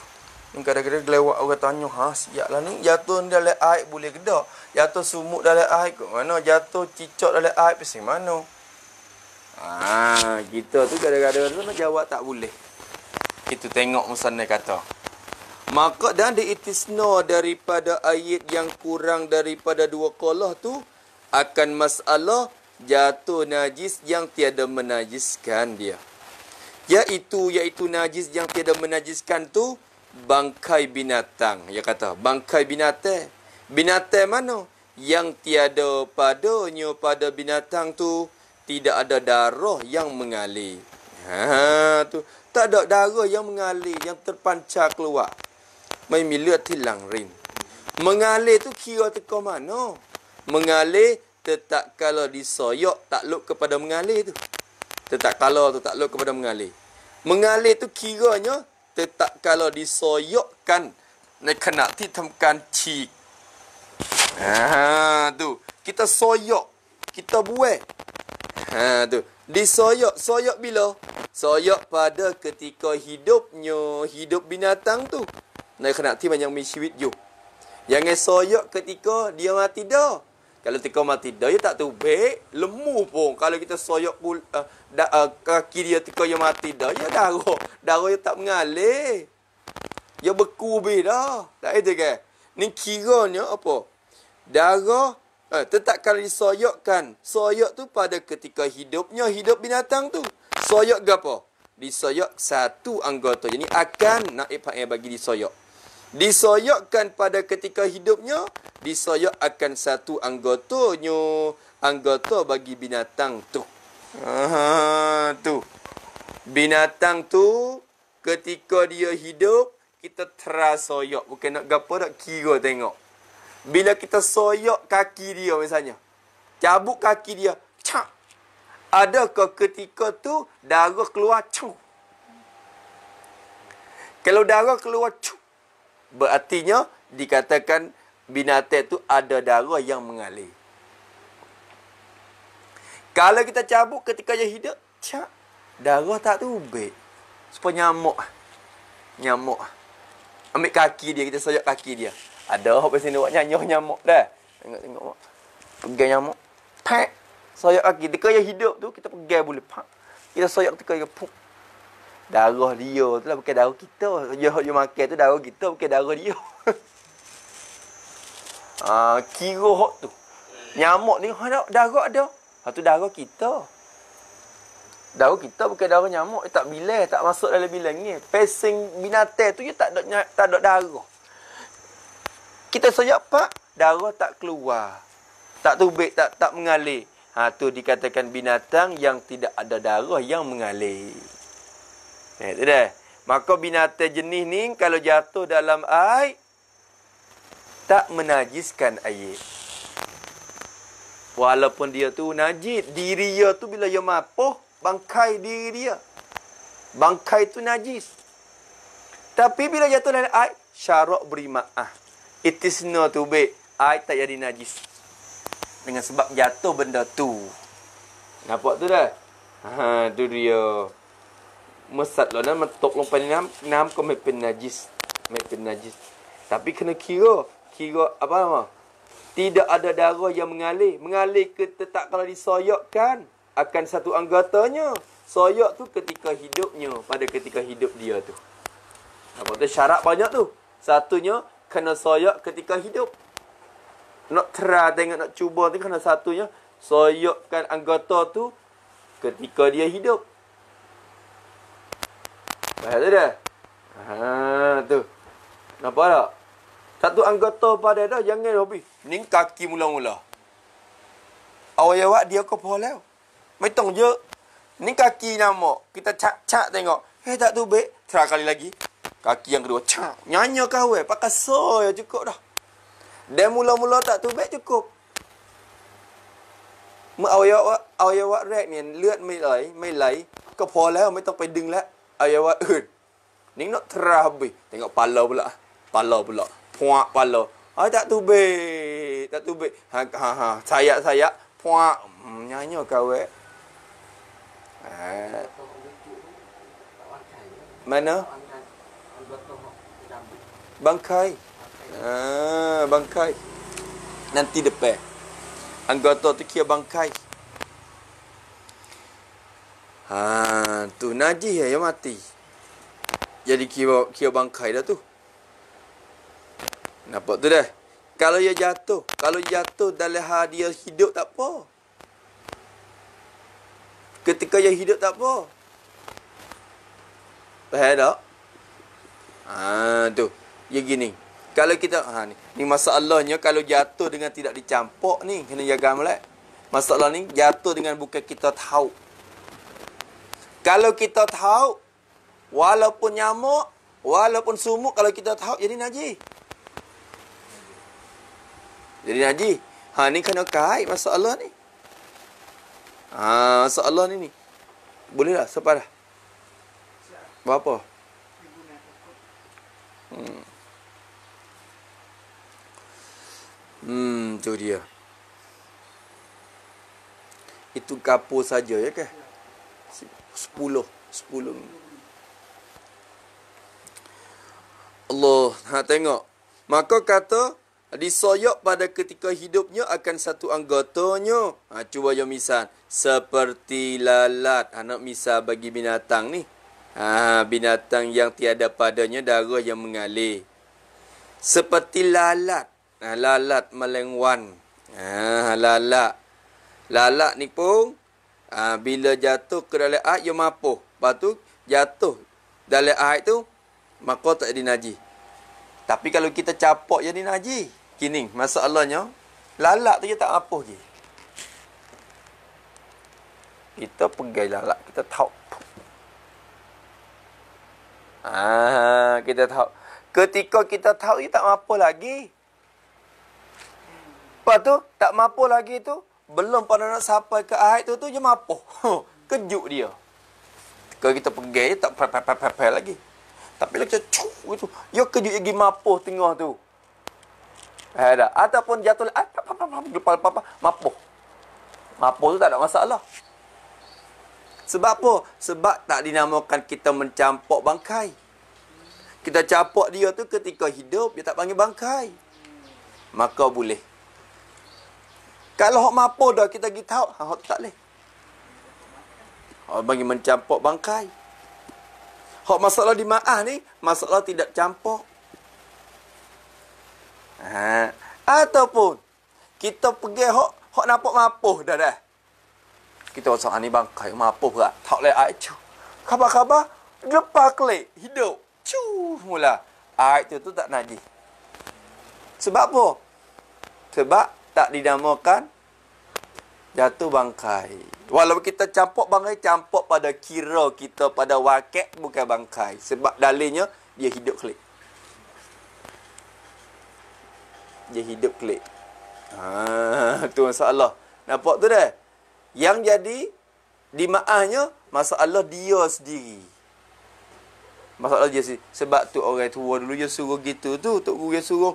Ni kadang-kadang lewat orang tanya, siaplah ni jatuh dalam air boleh ke tak? Jatuh sumuk dalam air ke mana? Jatuh cicak dalam air pasal mana? Kita tu kadang-kadang nak jawab tak boleh. Itu tengok musannaf kata. Maka dan diitisna daripada ayat yang kurang daripada dua qalah tu akan masalah jatuh najis yang tiada menajiskan dia. Iaitu najis yang tiada menajiskan tu bangkai binatang. Dia kata bangkai binatang. Binatang mana? Yang tiada padanya pada binatang tu tidak ada darah yang mengalir. Tu tak ada darah yang mengalir, yang terpancar keluar. Mai milat hilang rin. Mengalir tu kira teka mana? Mengalir tetap kalau disoyok takluk kepada mengalir tu. Tetap kalau tu takluk kepada mengalir. Mengalir tu kiranya tetap kalau disoyokkan nak kena ditamkan cik. Tu. Kita soyok, kita buat. Tu. Disoyok, soyok bila? Soyok pada ketika hidup binatang tu. Nak kena ti banyak miswit you. Jangan soyok ketika dia mati dah. Kalau ketika mati dah, dia tak tubik, lemu pun. Kalau kita soyok kaki dia ketika dia mati dah, ya darah. Darah dia tak mengalir. Dia beku be dah. Tak itu ke? Ni kiranya apa? Darah tetap kalau disoyokkan. Soyok tu pada ketika hidup binatang tu. Soyok ke apa? Disoyok satu anggota. Jadi akan naib fa'il bagi disoyok. Disoyokkan pada ketika hidupnya, disoyok akan satu anggota bagi binatang tu. Tu. Binatang tu ketika dia hidup, kita terasoyok. Bukan nak gapo nak kira tengok. Bila kita soyok kaki dia misalnya, cabuk kaki dia, cak. Adakah ketika tu darah keluar cuk? Kalau darah keluar cuk, berartinya dikatakan binatang tu ada darah yang mengalir. Kalau kita cabuk ketika dia hidup, cak, darah tak tubik. Supaya nyamuk. Ambil kaki dia, kita soyak kaki dia. Ada apa sini buat nyamuk dah. Tengok. Pegang nyamuk. Pak. Soyak kaki. Ketika dia hidup tu, kita pegang boleh. Pak. Kita soyak ketika dia puk. Darah dia tu lah, bukan darah kita. Dia makan tu darah kita, bukan darah dia. Kira hok tu. Nyamuk ni, darah ada. Tu darah kita. Darah kita bukan darah nyamuk. Dia tak bilang, tak masuk dalam bilang ni. Pesing binatang tu, dia tak ada darah. Kita soyak pak, darah tak keluar. Tak tubik, tak mengalir. Tu dikatakan binatang yang tidak ada darah yang mengalir. Itu dah. Maka binatang jenis ni kalau jatuh dalam air tak menajiskan air. Walaupun dia tu najis, diri dia tu bila dia mapuh, bangkai diri dia. Bangkai tu najis. Tapi bila jatuh dalam air, syarak beri maaf. Itisna tu baik, air tak jadi najis. Dengan sebab jatuh benda tu. Nampak tu dah? Tu dia. Mesat lah dan mentok lompat nam kau mepin najis. Tapi kena kira apa nama? Tidak ada darah yang mengalir ke tetap kalau disoyokkan akan satu anggotanya. Soyok tu ketika hidupnya, pada ketika hidup dia tu. Apa tu syarat banyak tu. Satunya kena soyok ketika hidup. Nak try tengok, nak cuba tu kena satunya soyokkan anggota tu ketika dia hidup. Faham tu dah? Tu. Nampak tak? Satu anggota pada dah, jangan habis. Ni kaki mula-mula. Awak dia ke polau. Metong je. Ni kaki nama. Kita cak tengok. Tak tu baik. Try kali lagi. Kaki yang kedua. Cak. Nyanyi kau pakai so ya cukup dah. Dan mula-mula tak tu baik cukup. Awak rek ni เลือดไม่ไหล ก็พอแล้วไม่ต้องไปดึงแล้วอวัยวะอื่นนี่nak terabi tengok pala pula puak pala tak tubik sayak puak nyanyi kau Ha. Mana? Bangkai. Bangkai. Nanti depan. Anggota tu kira bangkai. Tu najis ya mati. Jadi kira bangkai dah tu. Nampak tu dah. Kalau dia jatuh dalam dia hidup tak apa. Ketika dia hidup tak apa. Faham tak? Tu. Dia gini. Kalau kita ni masalahnya kalau jatuh dengan tidak dicampur ni kena jaga molek. Masalah ni jatuh dengan bukan kita tahu. Kalau kita tahu walaupun nyamuk, walaupun sumuk kalau kita tahu jadi najis. Jadi najis. Ni kena kait masalah ni. Masalah ni. Boleh tak? Siapa dah? Berapa? Tu dia. Itu kapur saja ya ke? 10. Allah, tengok. Maka kata disoyok pada ketika hidupnya akan satu anggotanya. Cuba yo misal seperti lalat. Nak misal bagi binatang ni. Binatang yang tiada padanya darah yang mengalir. Seperti lalat. Lalat melengwan. Lalat ni pun bila jatuh ke dalam air dia mapuh. Lepas tu jatuh dalam air tu maka tak jadi najis. Tapi kalau kita capok jadi najis. Kini masalahnya lalat tu je tak mapuh je. Kita pegai lalat, kita tahu. Kita tahu. Ketika kita tahu dia tak mapuh lagi. Lepas tu tak mapuh lagi tu belum pada nak sampai ke air tu je mapuh. Kejut dia. Kalau kita pegai tak pepel lagi. Tapi kalau kita itu, dia kejut lagi mapuh tengah tu. Ada ataupun jatuh mapuh. Mapuh tu tak ada masalah. Sebab apa? Sebab tak dinamakan kita mencampur bangkai. Kita campur dia tu ketika hidup, dia tak panggil bangkai. Maka boleh. Kalau hok mapuh dah kita pergi tahu, hok tak boleh. Hok bagi mencampur bangkai. Hok masalah di ma'ah ni, masalah tidak campur. Ataupun kita pergi hok nampak mapuh dah. Kita rasa ni bangkai mapuh pula. Tak boleh air cu. Khabar-khabar lepas klik hidup. Cu mula. Air tu tak najis. Sebab apa? Sebab tak dinamakan jatuh bangkai. Walaupun kita campur bangkai, campur pada kira kita pada wakil bukan bangkai. Sebab dalilnya dia hidup klik. Dia hidup klik. Tu masalah. Nampak tu dah? Yang jadi di ma'ahnya masalah dia sendiri. Masalah dia sendiri. Sebab tu orang tua dulu dia suruh gitu tu. Tok guru dia suruh.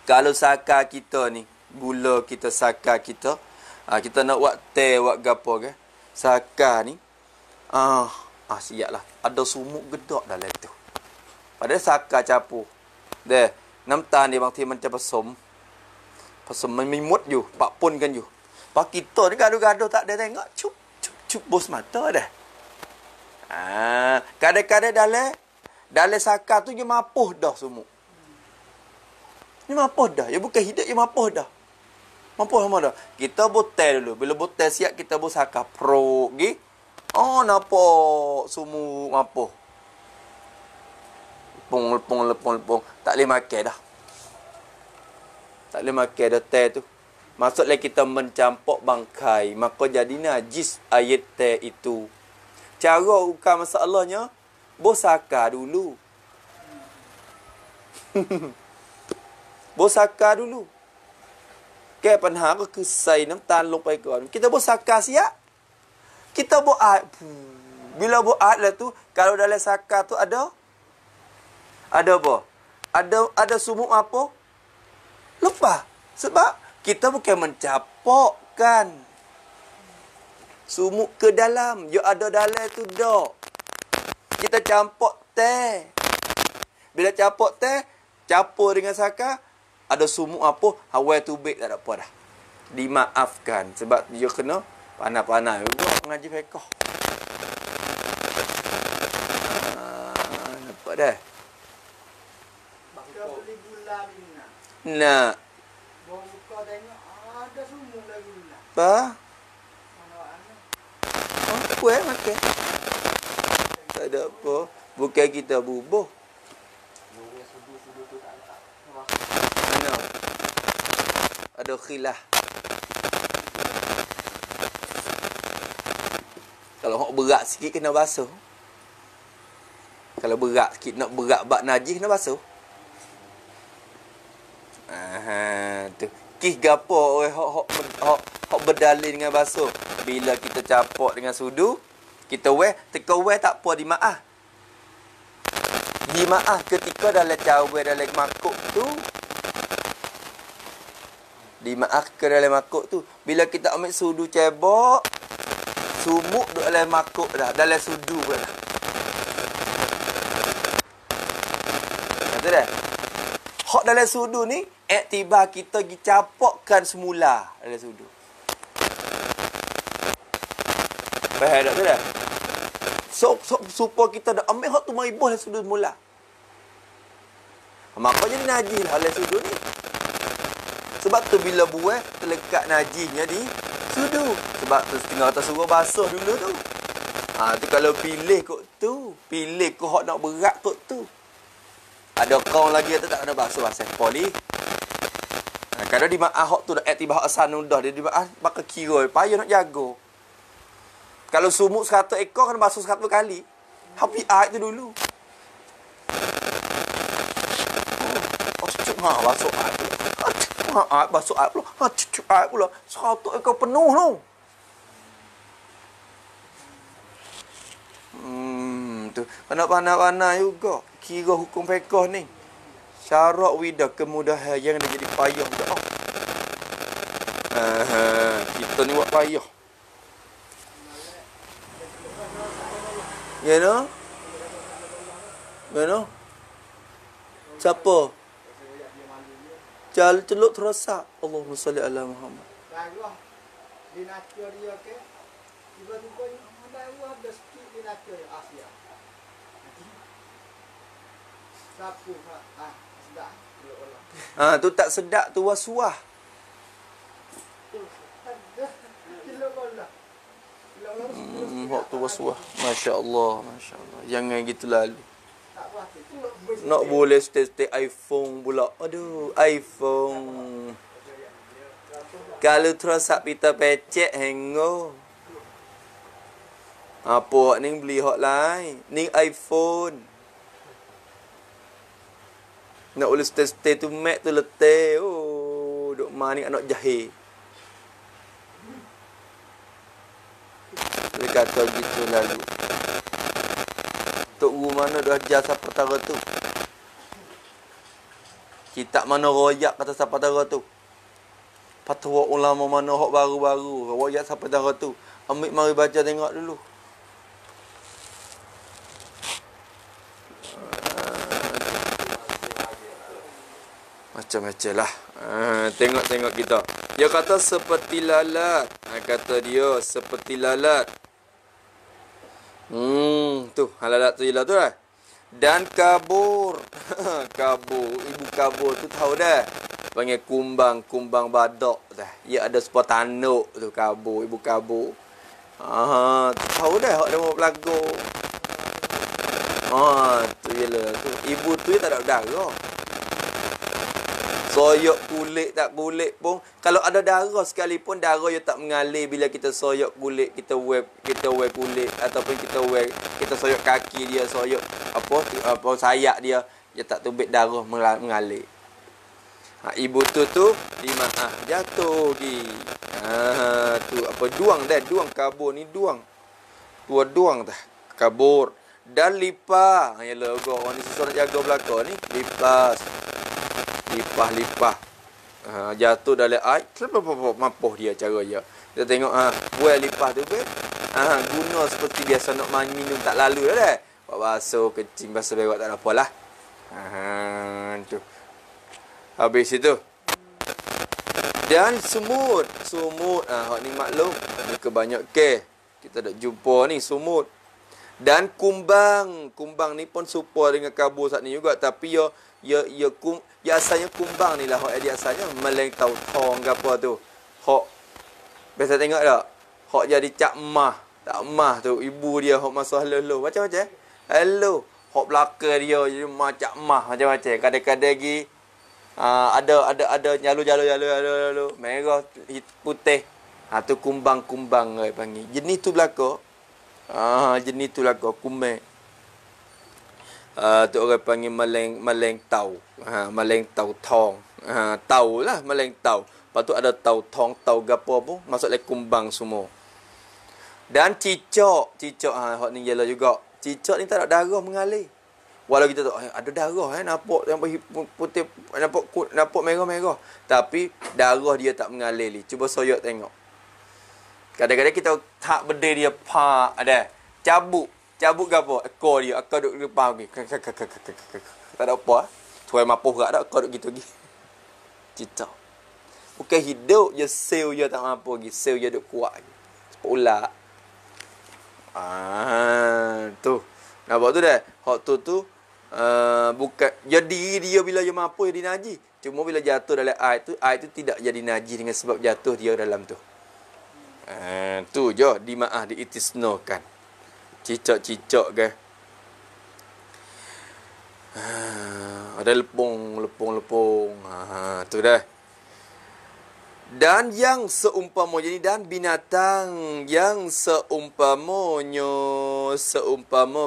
Kalau saka kita ni, gula kita, saka kita, kita nak buat teh, buat gapo ke? Saka ni, siaplah. Ada sumuk gedak dalam tu. Padahal saka campur. Deh, namtan dia bang macam Pasal memimut je, pak pun kan je. Pak kita ni gaduh-gaduh tak ada tengok, cup bos mata dah. Kadang-kadang dalam saka tu dia mapuh dah sumuk. Dia mapuh dah. Dia bukan hidup, dia mapuh dah. Mapuh sama dah. Kita botel dulu. Bila botel siap, kita bersaka pro. Pergi. Nampak sumuk mapuh. Lepung. Tak boleh makan dah. Tak boleh makan dah teh tu. Maksudnya kita mencampur bangkai. Maka jadi najis ayat teh itu. Cara ukar masalahnya, bersaka dulu. Bersaka dulu.ปัญหาก็คือใส่น้ำตาลลงไปก่อน Kita bersaka siap. Kita buat. Bila buat lah tu, kalau dalam saka tu ada apa? Ada sumuk apa? Lepas. Sebab kita bukan mencapokkan. Sumuk ke dalam. Yo ada dalam tu dak. Kita campur teh. Bila campur teh, campur dengan saka, ada sumuk apa, hawai tubik tak ada apa dah. Dimaafkan sebab dia kena panah-panah juga mengaji fiqh. Nampak dah? Kita beli gula ni nak. Nak. Bawa buka tengok, ada sumur dah gula. Apa? Mana-mana. Apa makan? Tak ada apa. Bukan kita bubuh. Mana? Ada khilaf. Kalau hok berat sikit kena basuh. Kalau berat sikit nak berat bak najis kena basuh. Tu. Kih gapo hok berdalil dengan basuh. Bila kita capok dengan sudu, kita teka tak apa dimaaf. Dimaaf ketika dalam cawe dalam makuk tu. Dimaaf ke dalam makuk tu. Bila kita ambil sudu cebok, sumuk duduk dalam makuk dah. Dalam sudu pun dah. Kata dah. Hak dalam sudu ni, iktibar kita pergi capokkan semula dalam sudu. Faham tak tu dah? So supaya kita dah ambil hak tu maribah dalam sudu semula. Maka jadi najis lah dalam sudu ni. Sebab tu bila buai terlekat najisnya di sudu. Sebab tu setengah atas suruh basuh dulu tu. Tu kalau pilih kot tu. Pilih kau hak nak berat kot tu. Ada kau lagi tu tak kena basuh pasal poli. Kalau di maaf hak tu dah aktif hak sanudah dia di maaf bakal kira payah nak jaga. Kalau sumuk 100 ekor kena basuh 100 kali. Habis air tu dulu. Basuh air tu. Basuh air pula. Cucuk air pula. 100 ekor penuh tu. Tu. Pandai-pandai juga. Kira hukum fiqh ni. Syarat widah kemudahan yang dia jadi payah dah. Kita ni buat payah. Ya no? Ya no? Siapa? Celuk terasa. Allahumma salli ala Muhammad. Baiklah. Di nakir dia ke. Tiba-tiba ada sikit di nakir Asia. Sapu sedap. Tu tak sedap tu was-was. Hak tu was-was. Masya-Allah, masya-Allah. Jangan gitu lalu. Nak boleh stay iPhone pula. Aduh, iPhone. Kalau terasa pita pecek hengo. Apa ni beli hak lain? Ni iPhone. Nak boleh stay tu Mac tu letih. Oh, duk manik anak jahil. Dia kata gitu lalu. Tok guru mana dah ajar siapa tara tu? Kitab mana royak kata siapa tara tu? Fatwa ulama mana hak baru-baru. Royak siapa tara tu? Ambil mari baca tengok dulu. Macam-macam lah. Tengok-tengok kita. Dia kata seperti lalat. Kata dia seperti lalat. Tu. Lalat tu jelas tu lah. Dan kabur. Kabur. Ibu kabur tu tahu dah. Panggil kumbang. Kumbang badak dah. Ia ada sebuah tanduk tu kabur. Ibu kabur. Tu tahu dah. Hak dia mau pelagor. Tu jelas tu. Ibu tu tak ada darah. Soyok kulit tak kulit pun. Kalau ada darah sekalipun, darah dia tak mengalir bila kita soyok kulit, kita wear kulit ataupun kita soyok kaki dia, soyok apa sayap dia, dia tak tumbik darah mengalir. Ibu tu dimaaf jatuh di. Tu apa duang dah, duang kabur ni duang. Tua duang dah. Kabur dan lipah. Yalah orang ni susah nak jaga belaka ni. Lipas. Lipah. Jatuh dalam air, mampuh dia cara dia. Kita tengok buah lipas tu kan. Guna seperti biasa nak minum tak lalu dah. Buat basuh kecing basuh berak tak ada apalah. Tu. Habis itu. Dan sumut. Hak ni maklum. Mereka banyak kita dah jumpa ni sumut. Dan kumbang. Kumbang ni pun serupa dengan kabur saat ni juga. Tapi ya asalnya kumbang ni lah. Hak dia asalnya meleng tau tong ke apa tu. Hak. Biasa tengok tak? Hak jadi cak mah. Tak mah tu. Ibu dia hak masa hello. Macam-macam. Hello. Hak belakang dia jadi macam mah. Macam-macam. Kadang-kadang lagi. Ada jalur merah putih. Tu kumbang-kumbang panggil. Jenis tu belaka. Jenis tu belaka kumel. Tu orang panggil maleng tau. Maleng tau tong. Tau lah maleng tau. Lepas tu ada tau tong, tau gapo pun masuk dalam kumbang semua. Dan cicak. Hak ni jelah juga. Cicak ni tak ada darah mengalir. Walau kita tahu ada darah nampak yang putih nampak merah-merah tapi darah dia tak mengalir. Cuba soyok tengok. Kadang-kadang kita tak benda dia ada cabut ke apa ekor dia duk depan lagi. Tak ada apa. Tuai mapuh gak dak ekor duk gitu lagi. Cicak. Bukan hidup je sel je tak mampu lagi. Sel je duk kuat lagi. Sepak ulat. Tu. Nampak tu dah. Hak tu bukan jadi dia bila dia mampu jadi najis. Cuma bila jatuh dalam air tu tidak jadi najis dengan sebab jatuh dia dalam tu. Tu je diitisnokan. Cicak ke. Ada lepung. Tu dah. Dan yang seumpama jadi dan binatang yang seumpama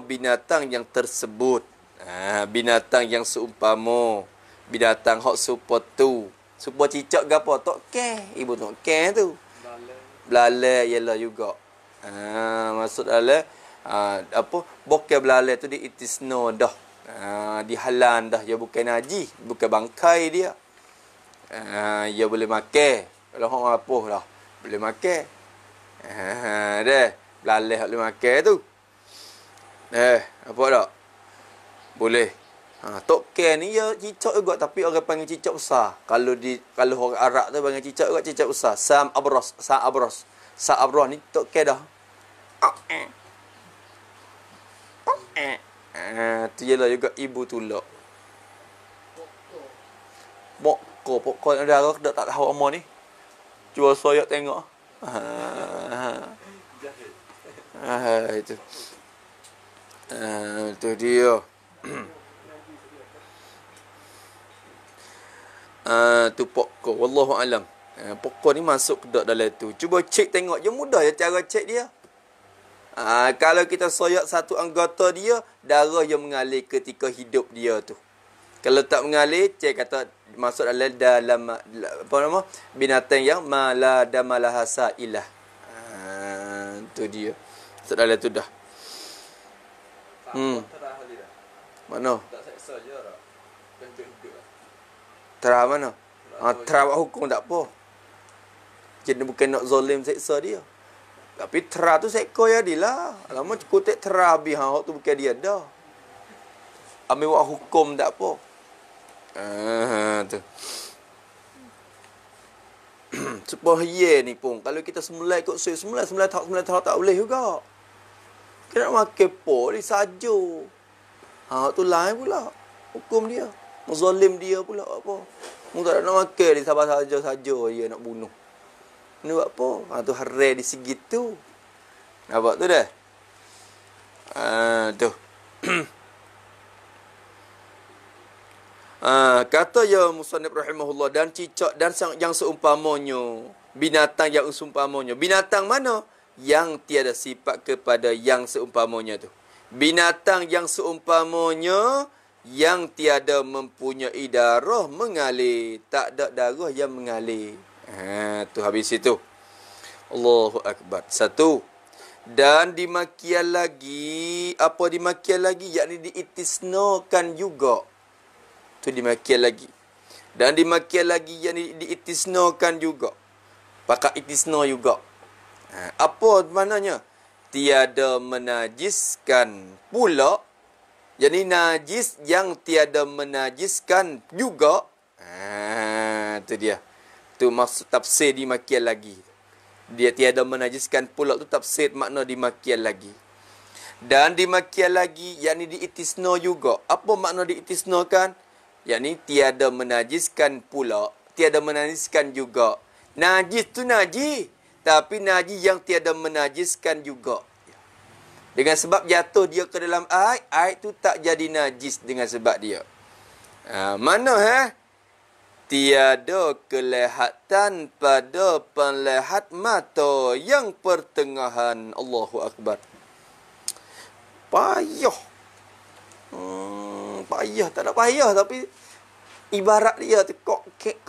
binatang yang tersebut. Binatang yang seumpama binatang hak serupa tu. Serupa cicak ke apa? Tok ibu tok tu. Belalai ialah juga. Maksud dalam bokeh belalai tu diitisno dah. Dihalan dah. Dia bukan najis, bukan bangkai dia. Dia boleh makan. Kalau orang apa dah boleh makan. Dah. Belalai hak boleh makan tu. Apa tak? Boleh. Token ni ya cicak juga tapi orang panggil cicak besar. Kalau orang Arab tu panggil cicak juga cicak besar. Sa'abros ni token dah. Tu ialah juga ibu tulak. Pokok ada darah dak tak tahu amor ni. Cuba soyak tengok. Itu. Itu dia. Tu pokok. Wallahu alam. Pokok ni masuk ke dalam tu. Cuba cek tengok je mudah ya cara cek dia. Kalau kita soyak satu anggota dia, darah yang mengalir ketika hidup dia tu. Kalau tak mengalir, cek kata masuk dalam apa nama? Binatang yang mala damalah sailah. Tu dia. Masuk dalam tu dah. Mana? Tak seksa je tak. Terah mana? Terah hukum tak apa. Jadi bukan nak zalim seksa dia. Tapi terah tu seksa ya dilah. Lama kutek terah habis hak tu bukan dia dah. Ambil buat hukum tak apa. Tu. Supaya ni pun kalau kita semula ikut semula tak boleh juga. Kita nak makan po ni saja. Tu lain pula hukum dia. Muzalim dia pula apa. Mu tak nak makan ni sabar saja dia nak bunuh. Ni buat apa? Tu haram di segi tu. Nampak tu dah. Tu. Kata ya musannif rahimahullah dan cicak dan yang seumpamanya binatang yang seumpamanya. Binatang mana? Yang tiada sifat kepada yang seumpamanya tu. Binatang yang seumpamanya yang tiada mempunyai darah mengalir. Tak ada darah yang mengalir. Tu habis itu. Allahu Akbar. Satu. Dan dimakian lagi. Apa dimakian lagi? Yakni diitisnakan juga. Tu dimakian lagi. Dan dimakian lagi yang diitisnakan juga. Pakai itisna juga. Apa maknanya? Tiada menajiskan pula. Jadi najis yang tiada menajiskan juga. Itu dia. Tu maksud tafsir dimakian lagi. Dia tiada menajiskan pula tu tafsir makna dimakian lagi. Dan dimakian lagi, yakni diitisna juga. Apa makna diitisnakan? Yakni tiada menajiskan pula. Tiada menajiskan juga. Najis tu najis. Tapi najis yang tiada menajiskan juga. Dengan sebab jatuh dia ke dalam air, air tu tak jadi najis dengan sebab dia. Mana tiada kelihatan pada penlihat mata yang pertengahan. Allahu Akbar. Payah. Payah. Tak ada payah tapi ibarat dia tu kok kek.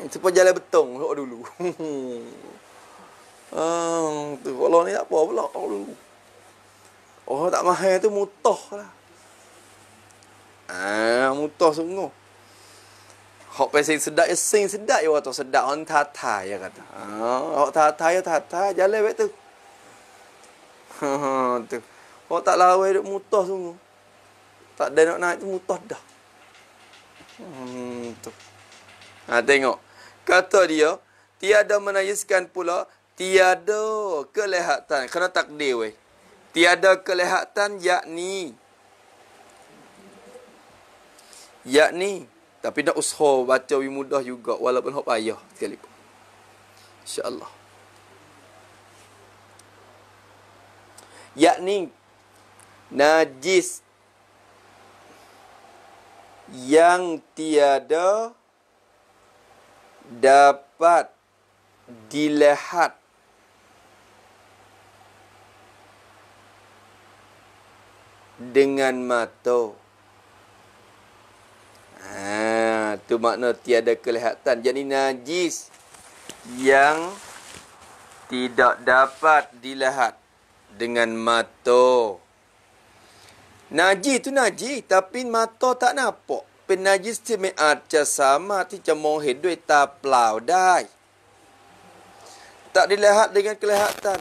Supaya jalan betong dulu. Tu kalau ni tak apa pula dulu. Oh tak mahal tu mutah lah. Mutah sungguh. Hok pasal sedap ya sing sedap ya waktu sedap on tata ya kata. Hok tata jalan wek tu. Tu. Hok tak lawa duk mutah sungguh. Tak ada nak naik tu mutah dah. Tu. Tengok. Kata dia, tiada menajiskan pula, tiada kelihatan. Kena takdir weh. Tiada kelihatan yakni tapi nak usaha baca lebih mudah juga walaupun hok payah sekalipun. Insya-Allah. Yakni najis yang tiada dapat dilihat dengan mata. Tu makna tiada kelihatan. Jadi najis yang tidak dapat dilihat dengan mata. Najis tu najis tapi mata tak nampak. Penajis tu aja sama ti cemong hidui taplau dai. Tak dilihat dengan kelihatan.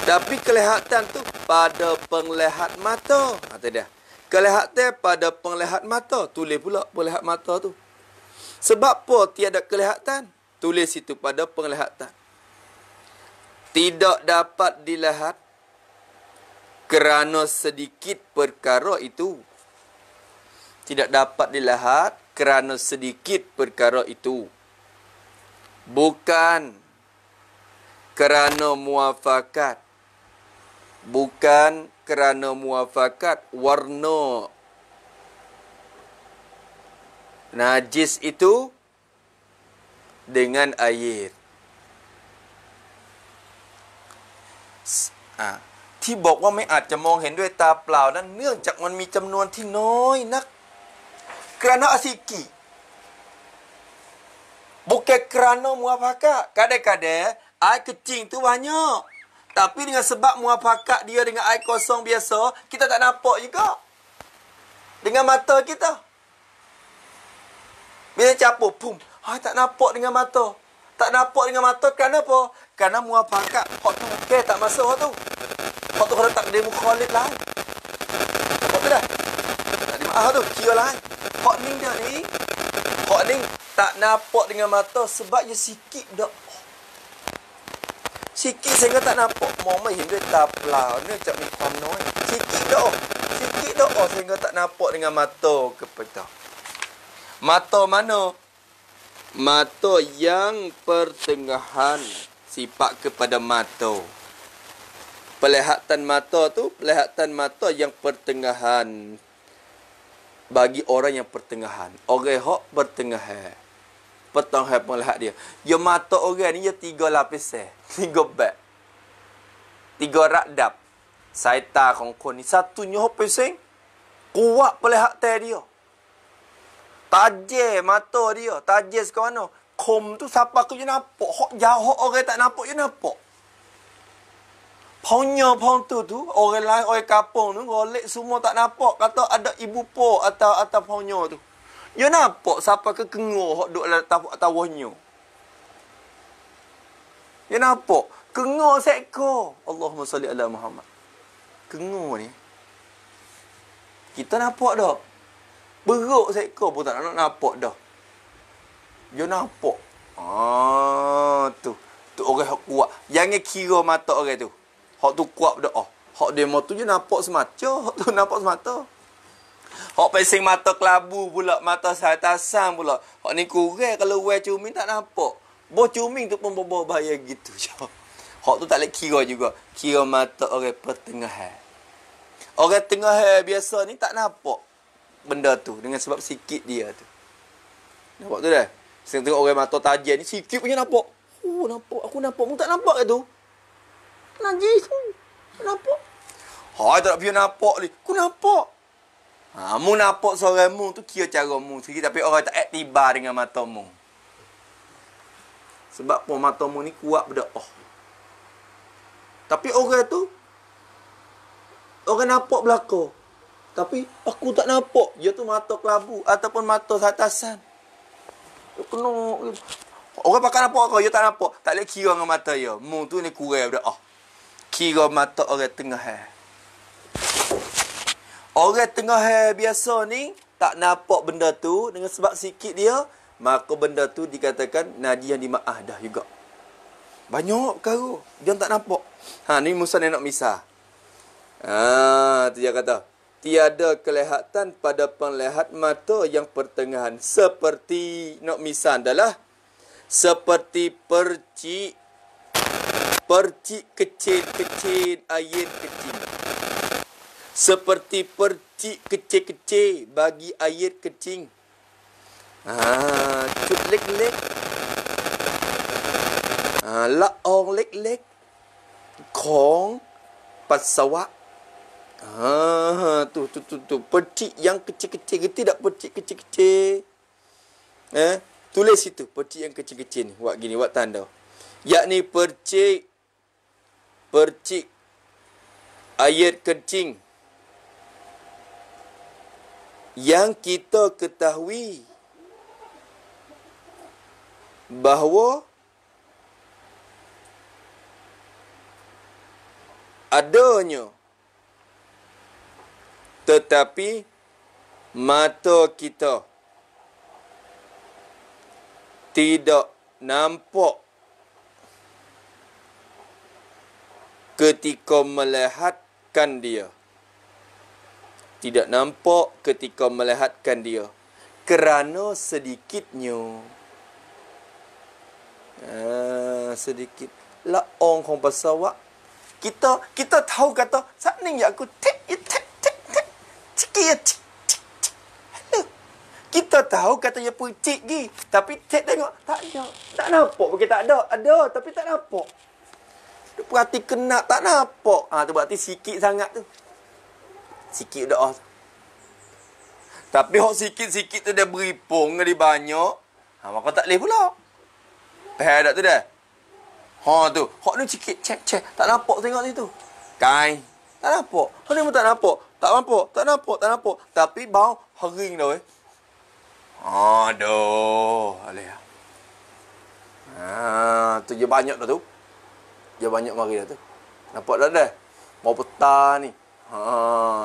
Tapi kelihatan tu pada penglihat mata. Kata dia. Kelihatan pada penglihat mata. Tulis pula penglihat mata tu. Sebab apa tiada kelihatan? Tulis itu pada penglihatan. Tidak dapat dilihat kerana sedikit perkara itu. Tidak dapat dilihat kerana sedikit perkara itu. Bukan kerana muafakat. Bukan kerana muafakat warna najis itu dengan air.ที่บอกว่าไม่อาจจะมองเห็นด้วยตาเปล่านั้นเนื่องจากมันมีจำนวนที่น้อยนัก kerana asiki. Bukan kerana muafakat. Kadang-kadang air kecil tu banyak. Tapi dengan sebab muafakat dia dengan air kosong biasa, kita tak nampak juga. Dengan mata kita. Bila capur, pum. Tak nampak dengan mata. Tak nampak dengan mata kerana apa? Kerana muafakat. Hak tu bukan tak masuk hak tu. Hak tu kalau takdir mukhalif lain. Hak tu dah. Tak dimaaf tu, kira lain. Hak ni dah ni. Hak ni tak nampak dengan mata sebab dia sikit dah. Sikit sehingga tak nampak. Mama hingga tak pelau. Ni macam ni kuam noi. Sikit dah. Sikit dah sehingga tak nampak dengan mata kepada. Mata mana? Mata yang pertengahan. Sifat kepada mata. Pelihatan mata tu, pelihatan mata yang pertengahan. Bagi orang yang pertengahan. Orang hak pertengahan. Pertengahan penglihat dia. Ya mata orang ni, ya 3 lapisan. 3 bab. 3 rakdap. Saita kongkon ni. Satunya hak pesing. Kuat pelihatan dia. Tajir mata dia. Tajir ke mana? Kom tu siapa ke je nampak. Hak jauh, hak orang tak nampak je nampak. Pohon tu orang lain, orang kampung tu golek semua tak nampak, kata ada ibu po atau pohonnya tu. Dia nampak siapa ke kengur hok duk atas pohonnya. Dia nampak kengur seekor. Allahumma salli ala Muhammad. Kengur ni kita nampak dah. Beruk seekor pun tak nak nampak dah. Dia nampak. Tu orang hok kuat. Jangan kira mata orang tu. Hak tu kuat dah. Hak demo tu je nampak semata. Hak tu nampak semata. Hak pesing mata kelabu pula, mata atasan pula. Hak ni kurang kalau wear cuming tak nampak. Boh cuming tu pun bahaya gitu je. Hak tu tak boleh kira juga. Kira mata orang pertengahan. Orang tengah biasa ni tak nampak benda tu dengan sebab sikit dia tu. Nampak tu dah? Saya tengok orang mata tajam ni sikit punya nampak. Nampak. Aku nampak pun tak nampak ke tu? Najis tu. Nampak. Hai, tak nak pergi nampak ni. Aku nampak. Mu nampak seorang mu tu kira cara mu sikit. Tapi orang tak iktibar dengan mata mu. Sebab pun mata mu ni kuat berdoa. Tapi orang tu, orang nampak belakang. Tapi aku tak nampak. Dia tu mata kelabu ataupun mata atasan. Kena. Orang pakai nampak kau, dia tak nampak. Tak boleh kira dengan mata dia. Mu tu ni kurang berdoa. Kira mata orang tengah. Orang tengah biasa ni tak nampak benda tu dengan sebab sikit dia, maka benda tu dikatakan najis yang dimaaf dah juga. Banyak perkara dia tak nampak. Ni Musa nak misah. Tu dia kata, tiada kelihatan pada penglihat mata yang pertengahan seperti nak misah adalah seperti percik kecil air kecil. Seperti percik kecil-kecil bagi air kecil. Cut lek-lek. Laong lek-lek. Kong pasawak. Tu. Percik yang kecil-kecil. Gerti tak percik kecil-kecil? Tulis situ. Percik yang kecil-kecil ni. Buat gini, buat tanda. Yakni percik air kencing yang kita ketahui bahawa adanya, tetapi mata kita tidak nampak ketika melihatkan dia. Tidak nampak ketika melihatkan dia. Kerana sedikitnya. Sedikit. Laong kong pasawak. Kita tahu kata, saat ni aku tek. Cik. Hello. Kita tahu kata dia pun cik gi. Tapi tek tengok, tak ada. Tak nampak. Bukan tak ada. Ada, tapi tak nampak. Dia perhati kena, tak nampak. Tu berarti sikit sangat tu. Sikit dah. Tapi hok sikit-sikit tu dia beripung, dia banyak. Maka tak boleh pula. Faham tak tu dah? Tu. Hok ni sikit, cek. Tak nampak tengok situ. Kai. Tak nampak. Hok ni pun tak nampak. Tak nampak. Tapi bau hering dah. Aduh. Alih. Tu je banyak dah tu. Dia banyak mari dah tu. Nampak tak dah? Mau petang ni.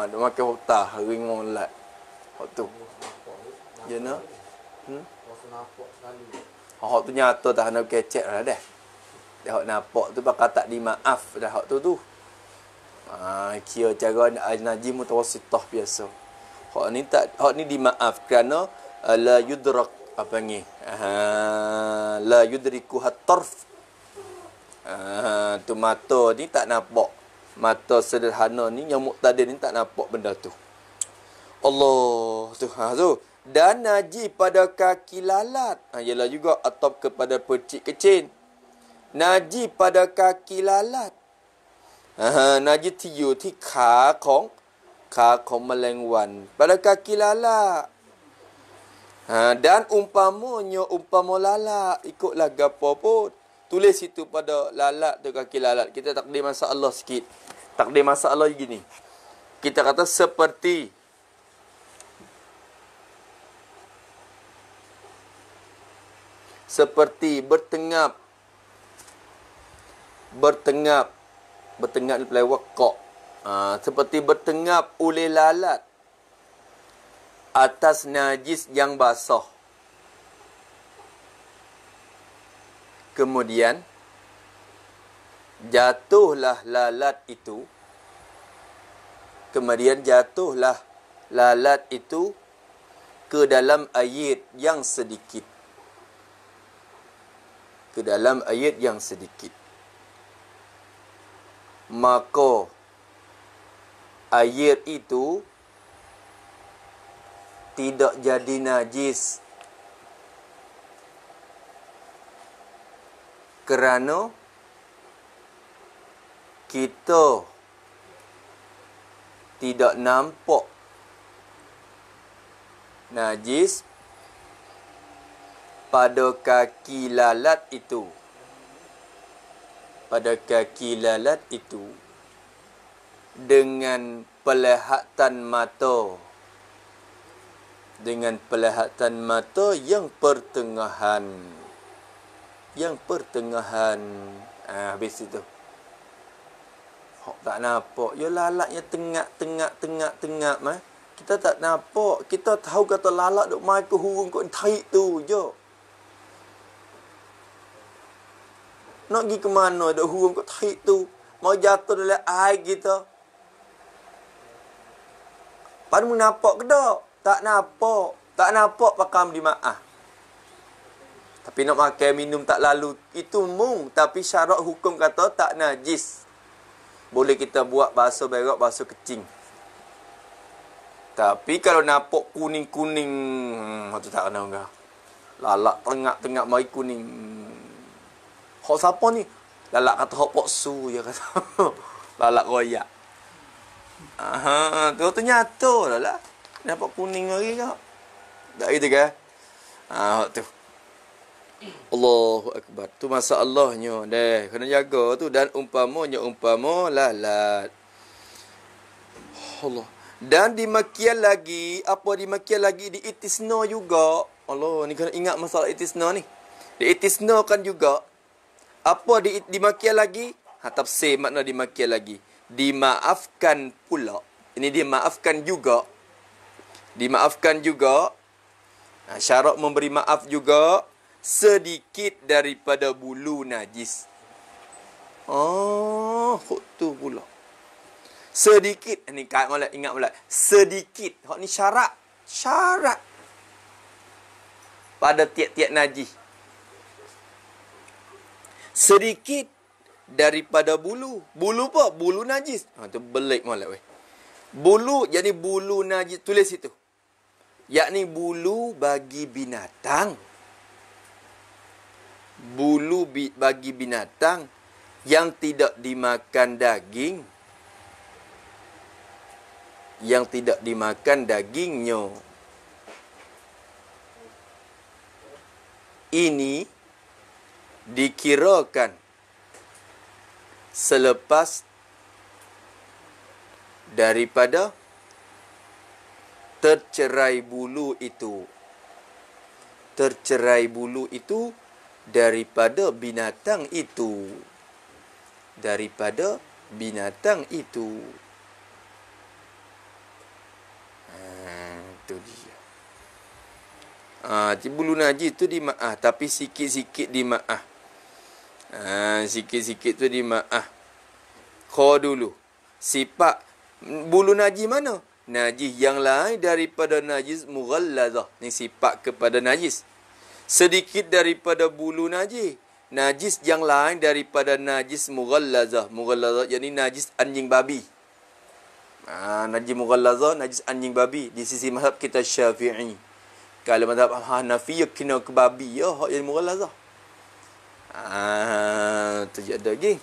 Dia makan petang. Hering molat. Hak tu. Ya nak? Hak tu nyata tak nak kecek lah dah. Dia hak nampak tu bakal tak dimaaf dah hak tu. Kira cara najis mutawassithah biasa. Hak ni dimaaf kerana la yudrak apa ni? La yudriku hat-tarf. Tu mata ni tak nampak. Mata sederhana ni yang muqtadir ni tak nampak benda tu. Allah tu. Dan najis pada kaki lalat. Ialah juga atop kepada percik kecil. Najis pada kaki lalat. Najis tiu ti kha khong melengwan pada kaki lalat. Dan umpama lalat ikutlah gapo pun. tulis itu pada lalat tu, kaki lalat. Kita takdir masalah sikit. Takdir masalah gini. Kita kata seperti bertengap ni pelawak kok. Seperti bertengap oleh lalat atas najis yang basah. Kemudian jatuhlah lalat itu ke dalam air yang sedikit. Maka air itu tidak jadi najis kerana kita tidak nampak najis pada kaki lalat itu. Dengan pelihatan mata yang pertengahan. Habis itu tak nampak. Ya lalatnya tengak mah. Kita tak nampak. Kita tahu kata lalat duk mai ke hurung kau tarik tu je. Nak pergi ke mana duk hurung kau tarik tu. Mau jatuh dalam air kita. Padamu nampak ke tak? Tak nampak. Tak nampak pakam di maaf. Tapi nak makan minum tak lalu. Itu mung. Tapi syarat hukum kata tak najis. Boleh kita buat basuh berak, basuh kecing. Tapi kalau nampak kuning-kuning. Itu tak kena enggak. Lalak tengak-tengak mari kuning. Hak siapa ni? Lalak kata hak pok su. Dia kata. Lalak royak. Tu nyata lah. Nampak kuning lagi kak. Tak gitu kan? Tu. Allahu Akbar. Tu masalahnya. Kena jaga tu. Dan umpama lalat. Allah. Dan dimakian lagi. Apa dimakian lagi? Di itisna juga. Allah. Ni kena ingat masalah itisna ni. Di itisna kan juga. Apa dimakian lagi? Tafsir makna dimakian lagi. Dimaafkan pula. Ini dimaafkan juga. Syarat memberi maaf juga. Sedikit daripada bulu najis. Tu pula. Sedikit. Ni ingat pula. Sedikit. Hak ni syarat. Pada tiap-tiap najis. Sedikit daripada bulu. Bulu apa? Bulu najis. Tu belik molek weh. Bulu, jadi bulu najis. Tulis itu. Yakni bulu bagi binatang. Bulu bagi binatang yang tidak dimakan daging. Yang tidak dimakan dagingnya. Ini dikirakan selepas daripada tercerai bulu itu. Tercerai bulu itu daripada binatang itu. Itu dia. Bulu najis tu dimaaf. Tapi sikit-sikit dimaaf. Sikit-sikit tu dimaaf. Kau dulu. Sifat bulu najis mana? Najis yang lain daripada najis mughallazah. Ni sifat kepada najis. Sedikit daripada bulu najis. Najis yang lain daripada najis mughallazah. Mughallazah yakni najis anjing babi. Najis mughallazah, najis anjing babi. Di sisi mazhab kita Syafi'i. Kalau mazhab Hanafi kena ke babi ya, hak yang mughallazah. Tu je ada lagi.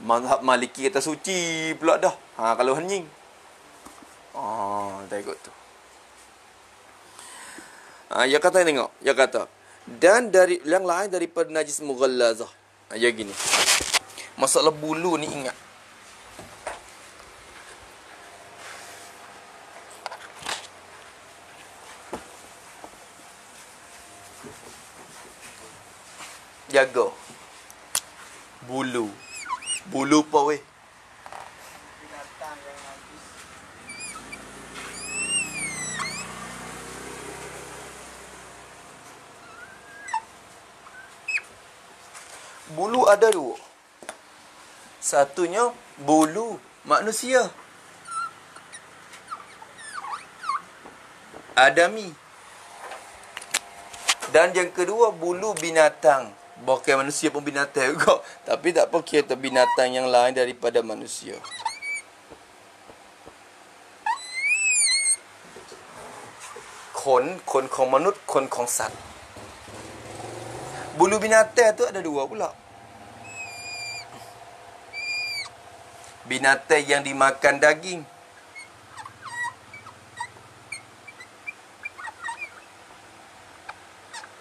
Mazhab Maliki kata suci pula dah. Kalau anjing. Tak ikut tu. Dia kata tengok. Dia kata. Dan dari yang lain daripada najis mughallazah. Ya gini. Masalah bulu ni ingat. Jaga. Bulu. Bulu apa weh? Binatang yang najis. Bulu ada dua. Satunya bulu manusia. Adami. Dan yang kedua bulu binatang. Bukan manusia pun binatang juga. Tapi tak apa kira binatang yang lain daripada manusia. Konของมนุษย์คนของสัตว์ Bulu binatang tu ada dua pula. Binatang yang dimakan daging.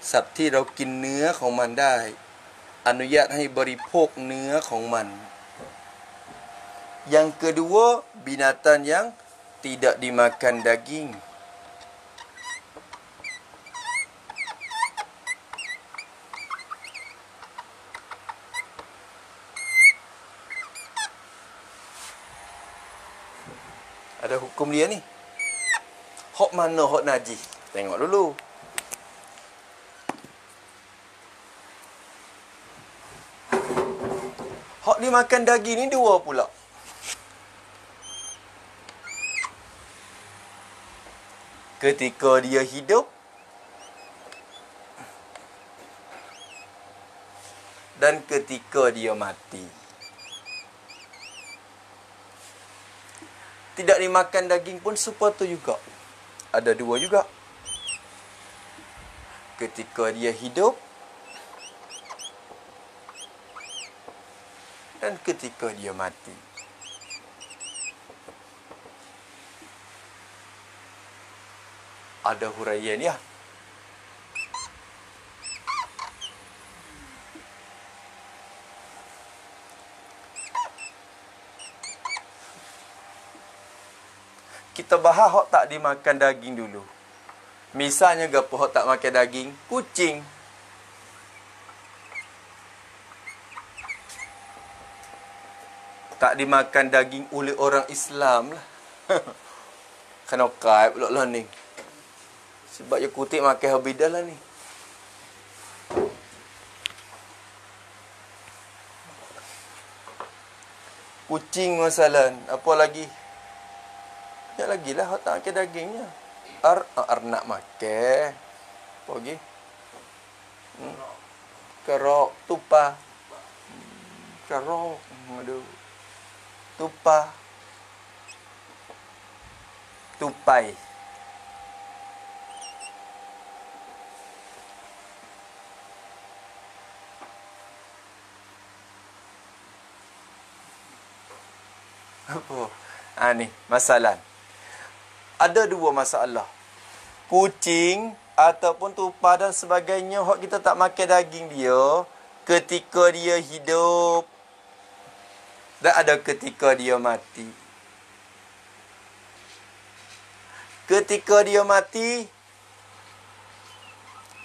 Saat ที่เรากินเนื้อของมันได้อนุญาตให้บริโภคเนื้อของมัน Yang kedua binatang yang tidak dimakan daging. Ada hukum dia ni. Hak mana hak najis? Tengok dulu. Hak dimakan daging ni dua pula. Ketika dia hidup dan ketika dia mati. Tidak dimakan daging pun seperti juga. Ada dua juga. Ketika dia hidup dan ketika dia mati. Ada huraian ya. Kita bahas hak tak dimakan daging dulu. Misalnya gapo hak tak makan daging? Kucing. Tak dimakan daging oleh orang Islam lah. Kena kai pula lah ni. Sebab dia kutip makan habidah lah ni. Kucing masalah. Apa lagi? Ya lagi lah hak tak makan dagingnya. Arnak makan. Apa lagi? Kerok, tupa. Kerok. Aduh. Tupa. Tupai. Apa? Ni masalah. Ada dua masalah. Kucing ataupun tupa dan sebagainya hak kita tak makan daging dia ketika dia hidup dan ada ketika dia mati. Ketika dia mati,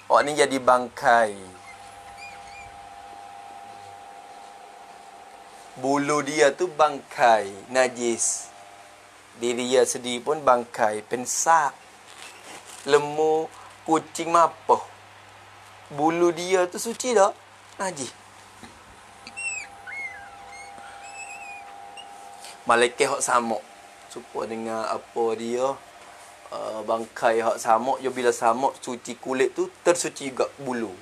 orang ni jadi bangkai. Bulu dia tu bangkai, najis. Diri dia sendiri pun bangkai, pensak. Lemu, kucing mapah. Bulu dia tu suci tak? Najis. Malaikat hak samuk. Supaya dengan apa dia, bangkai hak samuk. Dia bila samuk, suci kulit tu, tersuci juga bulu.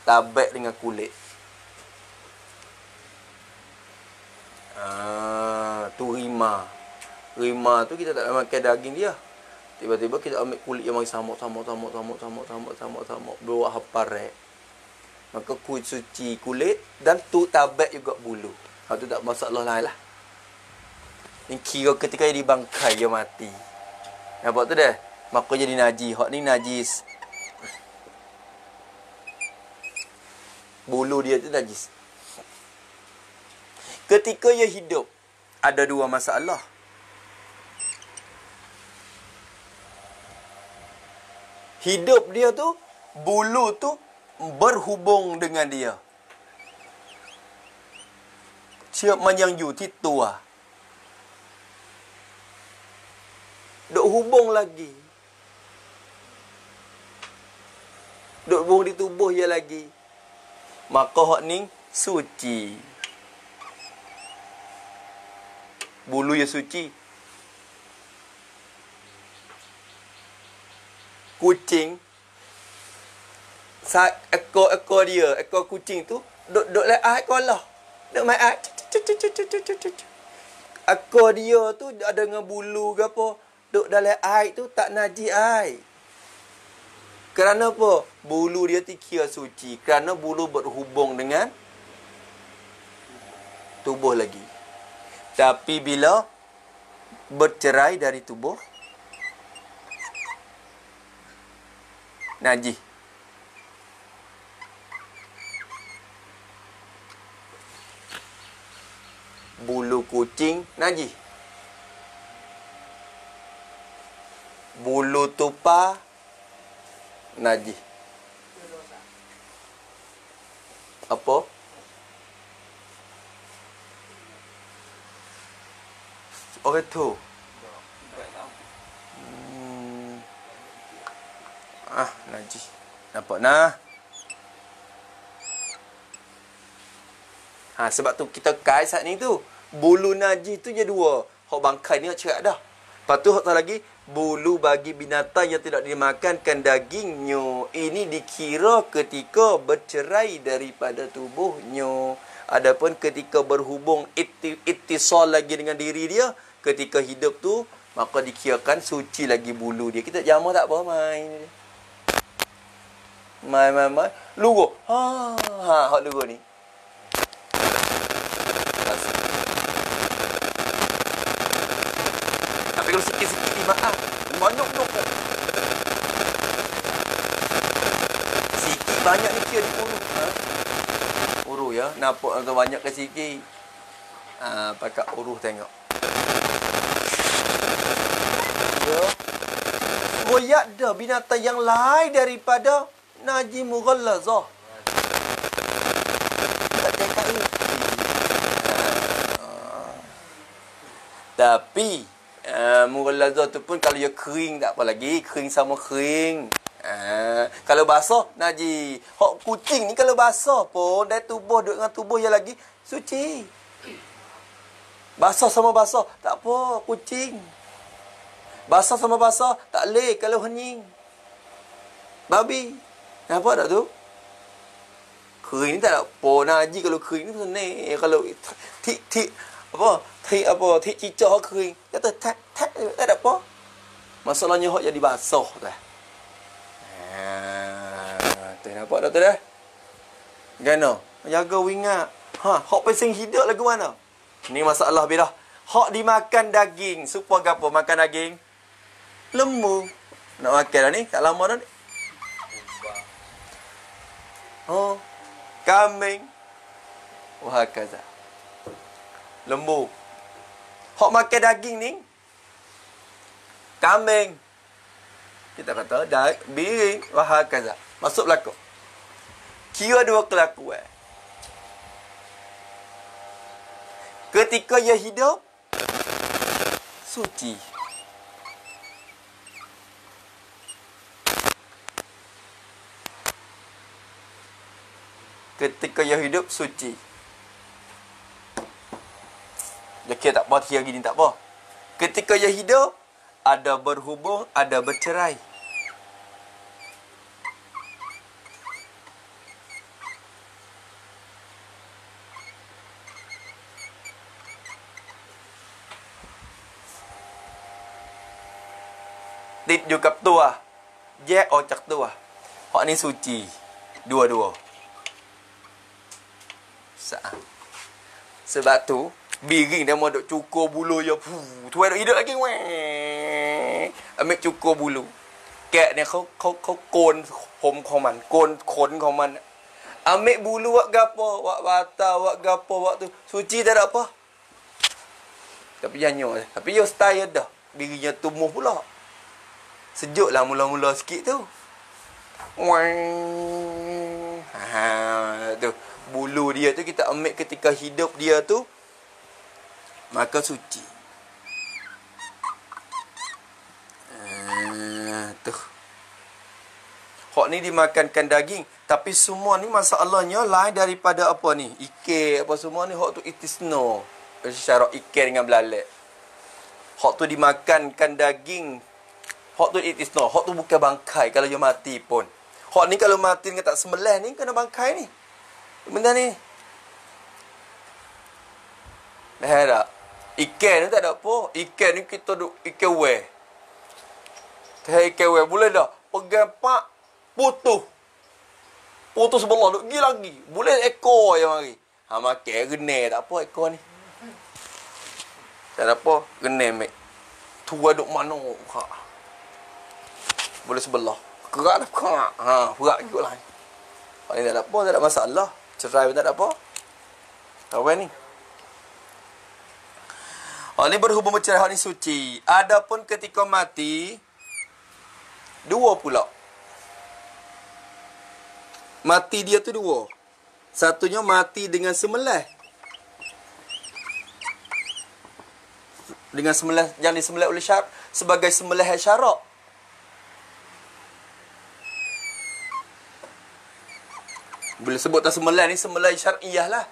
Tabak dengan kulit. Tu rima. Rima tu kita tak makan daging dia. Tiba-tiba kita ambil kulit yang mari samuk. Bawa haparet. Maka ku suci kulit dan tu tabak juga bulu. Hak tu tak masalah lain lah. Ni kira ketika dia dibangkai dia mati. Nampak tu dah? Maka jadi najis. Hak ni najis. Bulu dia tu najis. Ketika ia hidup, ada dua masalah. Hidup dia tu, bulu tu berhubung dengan dia. Siap yang you ti tua. Duk hubung lagi. Duk hubung di tubuh dia lagi. Maka hak ni suci. Bulu dia suci. Kucing, ekor dia, ekor kucing tu duk leak kolah. Duk main air. Ekor dia tu ada dengan bulu ke apa, duk dalam air tu tak najis air. Kerana apa? Bulu dia tu kira suci. Kerana bulu berhubung dengan tubuh lagi. Tapi bila bercerai dari tubuh, najis. Bulu kucing najis. Bulu tupa najis. Apa? Orang tu. Najis. Nampak nah? Sebab tu kita kait saat ni tu. Bulu najis tu je dua. Hak bangkai ni hak cerak dah. Lepas tu hak lagi, bulu bagi binatang yang tidak dimakankan dagingnya. Ini dikira ketika bercerai daripada tubuhnya. Adapun ketika berhubung ittisal lagi dengan diri dia, ketika hidup tu, maka dikirakan suci lagi bulu dia. Kita jamah tak apa, main. Main. Lugu. Hak lugu ni. Tapi kalau sikit-sikit ni maaf. Banyak. Sikit banyak ni kira diurut. Uruh ya. Nampak atau banyak ke sikit. Pakai uruh tengok. Ya. Royak dah binatang yang lain daripada najis mughallazah. Tak cakap ni. Tapi mughallazah tu pun kalau dia kering tak apa lagi. Kering sama kering. Kalau basah najis. Hak kucing ni kalau basah pun dari tubuh duduk dengan tubuh dia lagi suci. Basah sama basah tak apa kucing. Basah sama basah tak leh kalau hening. Babi. Nampak tak tu? Kering ni tak ada apa najis. Kalau kering ni senang. Kalau tik cicak hak kering. Kata tak ada apa. Masalahnya hak jadi basah dah. Tu nampak tak tu dah? Gana? Jaga wingat. Hak pesing hidup lagu mana? Ni masalah bila. Hak dimakan daging. Supaya apa makan daging? Lembu. Nak makan dah ni? Tak lama dah ni. Kambing. Wah, kaza. Lembu. Hak makan daging ni. Kambing. Kita kata biring. Wah, kaza. Masuk belakang. Kira dua kelakuan. Ketika ia hidup, suci. Ketika ia hidup, suci. Dia kira tak apa, kira gini tak apa. Ketika ia hidup, ada berhubung, ada bercerai. Dit juga tua. Je ocak tua. Hak ni suci. Dua-dua. Sebab tu biring dia mau duk cukur bulu je. Tu duk hidup lagi. Ambil cukur bulu. แกะเนี่ยเขาโกนผมของมันโกนขนของมัน Ambil bulu wak gapo, wak bata, wak gapo, wak tu. Suci tak ada apa. Tapi jangan. Tapi yo style dah. Dirinya tumbuh pula. Sejuk lah mula-mula sikit tu. Tu. Bulu dia tu kita ambil ketika hidup dia tu. Maka suci. Tu. Hak ni dimakankan daging. Tapi semua ni masalahnya lain daripada apa ni. Ikan apa semua ni. Hak tu itisno. Syarat ikan dengan belalet. Hak tu dimakankan daging. Hak tu itisno. Hak tu bukan bangkai kalau dia mati pun. Hak ni kalau mati dengan tak sembelih ni kena bangkai ni. Benda ni. Dah tak? Ikan ni tak ada apa. Ikan ni kita duk ikan weh. Ikan weh boleh dah. Pegang pak. Putus sebelah duk pergi lagi. Boleh ekor je mari. Makan renai tak apa ekor ni. Tak ada apa. Renai mek. Tua duk mana. Boleh sebelah. Kerak dah kerak. Perak ikut lah. Hak ni tak ada apa. Tak ada masalah. Cerai pun tak ada apa. Kawan ni. Hak ni berhubung bercerai. Hak ni suci. Adapun ketika mati. Dua pula. Mati dia tu dua. Satunya mati dengan sembelih. Dengan sembelih yang disembelih oleh syarak sebagai sembelih syarak. Bila sebut tak sembelih ni sembelih syar'iyah lah.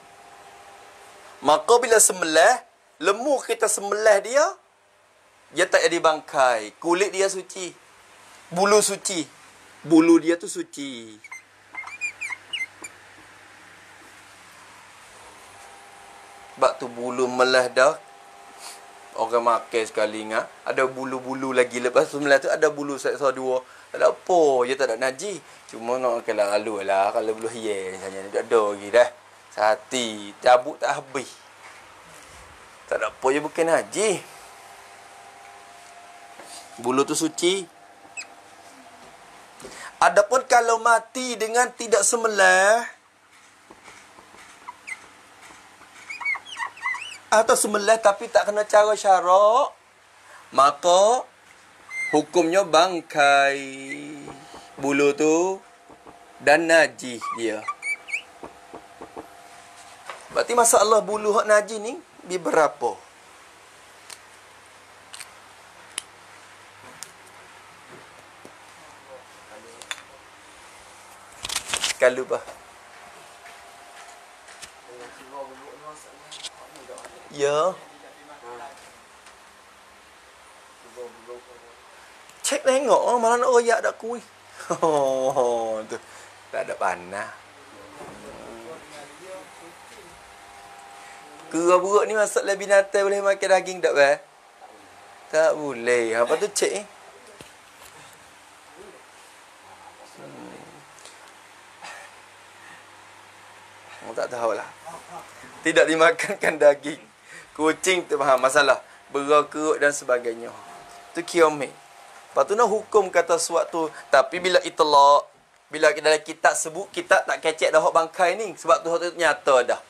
Maka bila sembelih, lembu kita sembelih dia tak jadi bangkai. Kulit dia suci. Bulu suci. Bulu dia tu suci. Sebab tu bulu melah dah. Orang makan sekali ingat. Ada bulu-bulu lagi. Lepas sembelih tu ada bulu seksa dua. Tak ada apa. Dia tak ada najis. Cuma nak makan lalu lah. Kalau bulu hias misalnya. Dia ada lagi dah. Sehati. Cabut tak habis. Tak ada apa. Dia bukan najis. Bulu tu suci. Adapun kalau mati dengan tidak sembelih. Atau sembelih tapi tak kena cara syarak. Maka hukumnya bangkai bulu tu dan najis dia. Berarti masalah bulu hak najis ni berapa? Kalau bah. Ya. Cek tengok malah nak royak dak kuih. Oh, tu. Tak ada panah. Kera-buruk ni masuk dalam binatang boleh makan daging tak bah? Tak boleh. Apa tu cek ni? Tak tahulah. Tidak dimakankan daging. Kucing tu faham masalah. Berkerut dan sebagainya. Tu kiamik. Lepas tu nak hukum kata suatu. Tapi bila itlaq. Bila dalam kitab sebut. Kitab tak kecek dah hak bangkai ni. Sebab tu hak tu nyata dah.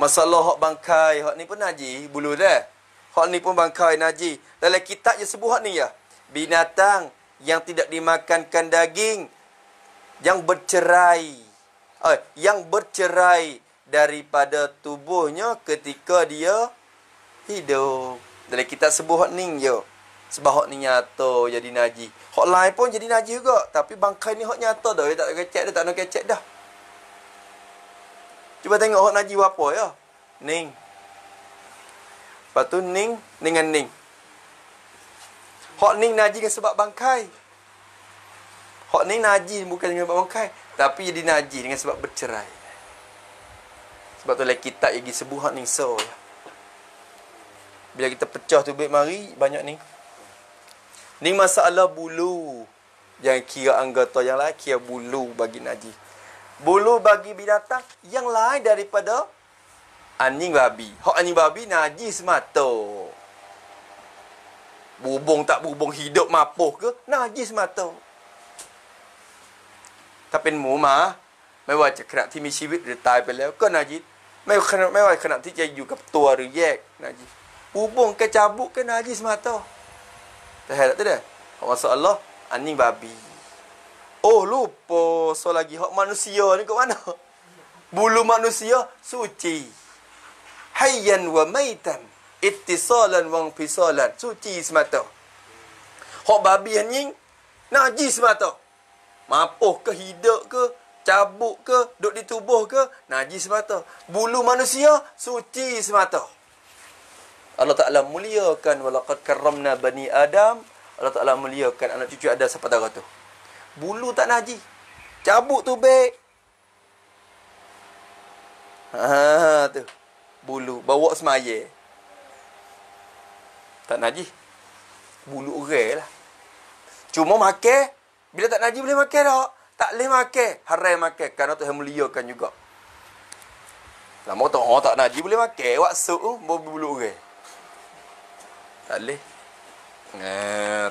Masalah hak bangkai. Hak ni pun najis. Bulu dah. Hak ni pun bangkai najis. Dalam kitab je sebut hak ni ya. Binatang yang tidak dimakankan daging. Yang bercerai. Yang bercerai daripada tubuhnya ketika dia hidup. Dalam kitab sebut hak ni je. Sebab hak ni nyata jadi najis. Hak lain pun jadi najis juga. Tapi bangkai ni hak nyata dah. Dia tak kecek dah. Tak nak kecek dah. Cuba tengok hak najis apa ya. Ning. Lepas tu ning dengan ning. Hak ning najis kan sebab bangkai. Hak ning najis bukan dengan sebab bangkai. Tapi jadi najis dengan sebab bercerai. Sebab tu lah kitab yang disebut hak ning so. Bila kita pecah tu baik mari banyak ni. Ni masalah bulu. Jangan kira anggota yang lain, kira bulu bagi najis. Bulu bagi binatang yang lain daripada anjing babi. Hak anjing babi najis semata. Bubung tak bubung hidup mapuh ke? Najis semata. Tapi mu mah ไม่ว่าจะขณะที่มีชีวิตหรือตายไปแล้วก็นาจิสไม่ว่าขณะที่จะอยู่กับตัวหรือแยกนาจิสhubung ke cabuk ke najis mata tak ada tak ada masalah anjing babi oh lupa so lagi hak manusia ni kat mana bulu manusia suci hayyan wa maitan ittisalan wa infisalan suci semata hak babi anjing najis semata mapuh ke hidup ke cabuk ke duduk di tubuh ke najis semata bulu manusia suci semata Allah Ta'ala muliakan walaqad karramna bani Adam. Allah Ta'ala muliakan anak cucu Adam sampai darah tu. Bulu tak najis. Cabuk tu baik. Tu. Bulu bawa semaya. Tak najis. Bulu urai lah. Cuma makan. Bila tak najis boleh makan tak? Tak boleh makan. Haram makan. Kerana Tuhan muliakan juga. Lama tak najis boleh makan. Waksuk tu bulu urai. Tak boleh.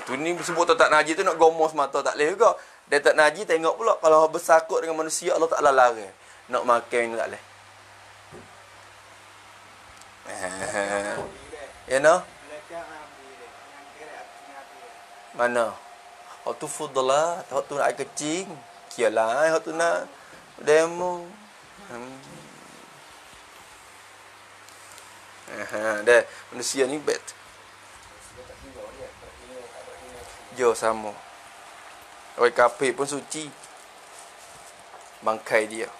Tu ni sebut tak najis tu nak gomos mata tak boleh juga. Dia tak najis tengok pula kalau bersakut dengan manusia Allah Taala larang. Nak makan tak boleh. Ya no? Mana? Hak tu fudlah, hak tu nak air kecing. Kialah hak tu nak demo. Dah manusia ni bet. Jo sama. Orang kafir pun suci. Bangkai dia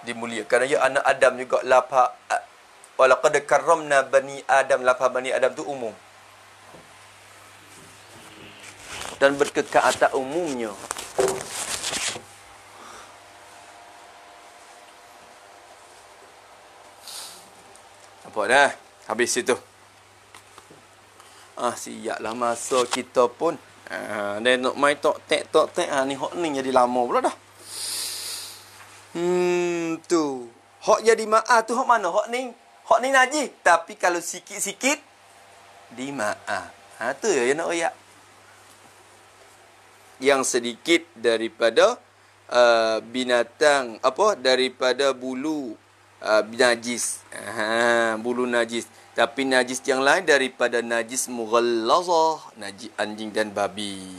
dimuliakan. Ya anak Adam juga lapa walaqad karramna bani Adam. Lapa bani Adam tu umum. Dan berkekal atas umumnya. Apa dah? Habis itu. Siaplah masa kita pun. Dan nak main tok tek ni hak ni jadi lama pula dah. Tu. Hak jadi maaf tu hak mana? Hak ni najis, tapi kalau sikit-sikit dimaaf. Tu ya nak royak. Yang sedikit daripada binatang daripada bulu najis. Bulu najis. Tapi najis yang lain daripada najis mughallazah, najis anjing dan babi.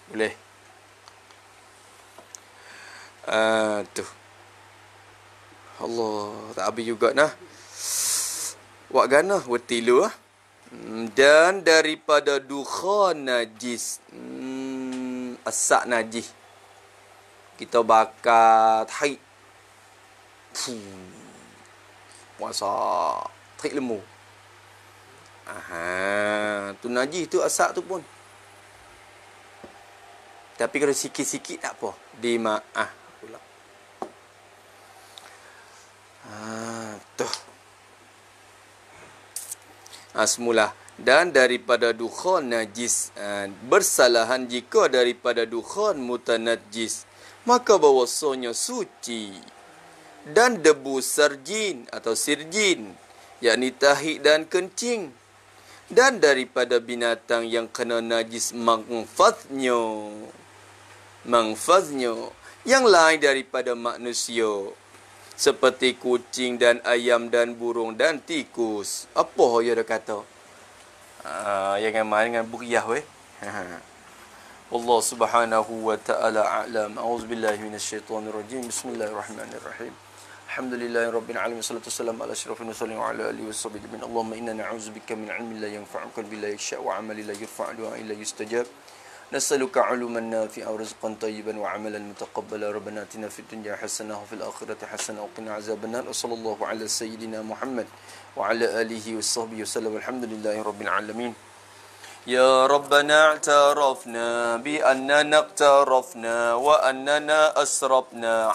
Boleh. Tu. Allah, tak habis juga nah. Wak gana wetilu dan daripada dukhan najis. Asak najis. Kita bakar haid. Puasa trik lemu. Tu najis tu asak tu pun. Tapi kalau sikit-sikit tak apa. Dimaaf pula. Tu. Semula. Dan daripada dukhan najis. Bersalahan jika daripada dukhan mutanajis. Maka bahawasanya suci. Dan debu serjin atau sirjin, yakni tahi dan kencing. Dan daripada binatang yang kena najis mangfaznya, yang lain daripada manusia, seperti kucing dan ayam dan burung dan tikus. Apa dia dah kata? Jangan main dengan bugiyah weh. Allah Subhanahu wa ta'ala a'lam. A'udzubillahi minasyaitonirrajim. Bismillahirrahmanirrahim. Alhamdulillahirabbil alamin. Wassalatu wassalamu ala asyrafil mursalin wa ala alihi washabbihi min. Allahumma inna na'udzubika min 'ilmin la yanfa'u qalbin la yakhsha wa 'amalin la yurfa'u wa illa yustajab. Nas'aluka 'uluman nafi'an wa rizqan tayyiban wa 'amalan mutaqabbalan. Rabbana atina fid dunya hasanah wa fil akhirati hasanah wa qina 'adzabannar. Sallallahu ala sayyidina Muhammad wa ala alihi washabbihi wasallam. Alhamdulillahirabbil alamin. Ya Rabbana i'tarafna bi annana iqtarafna wa annana asrafna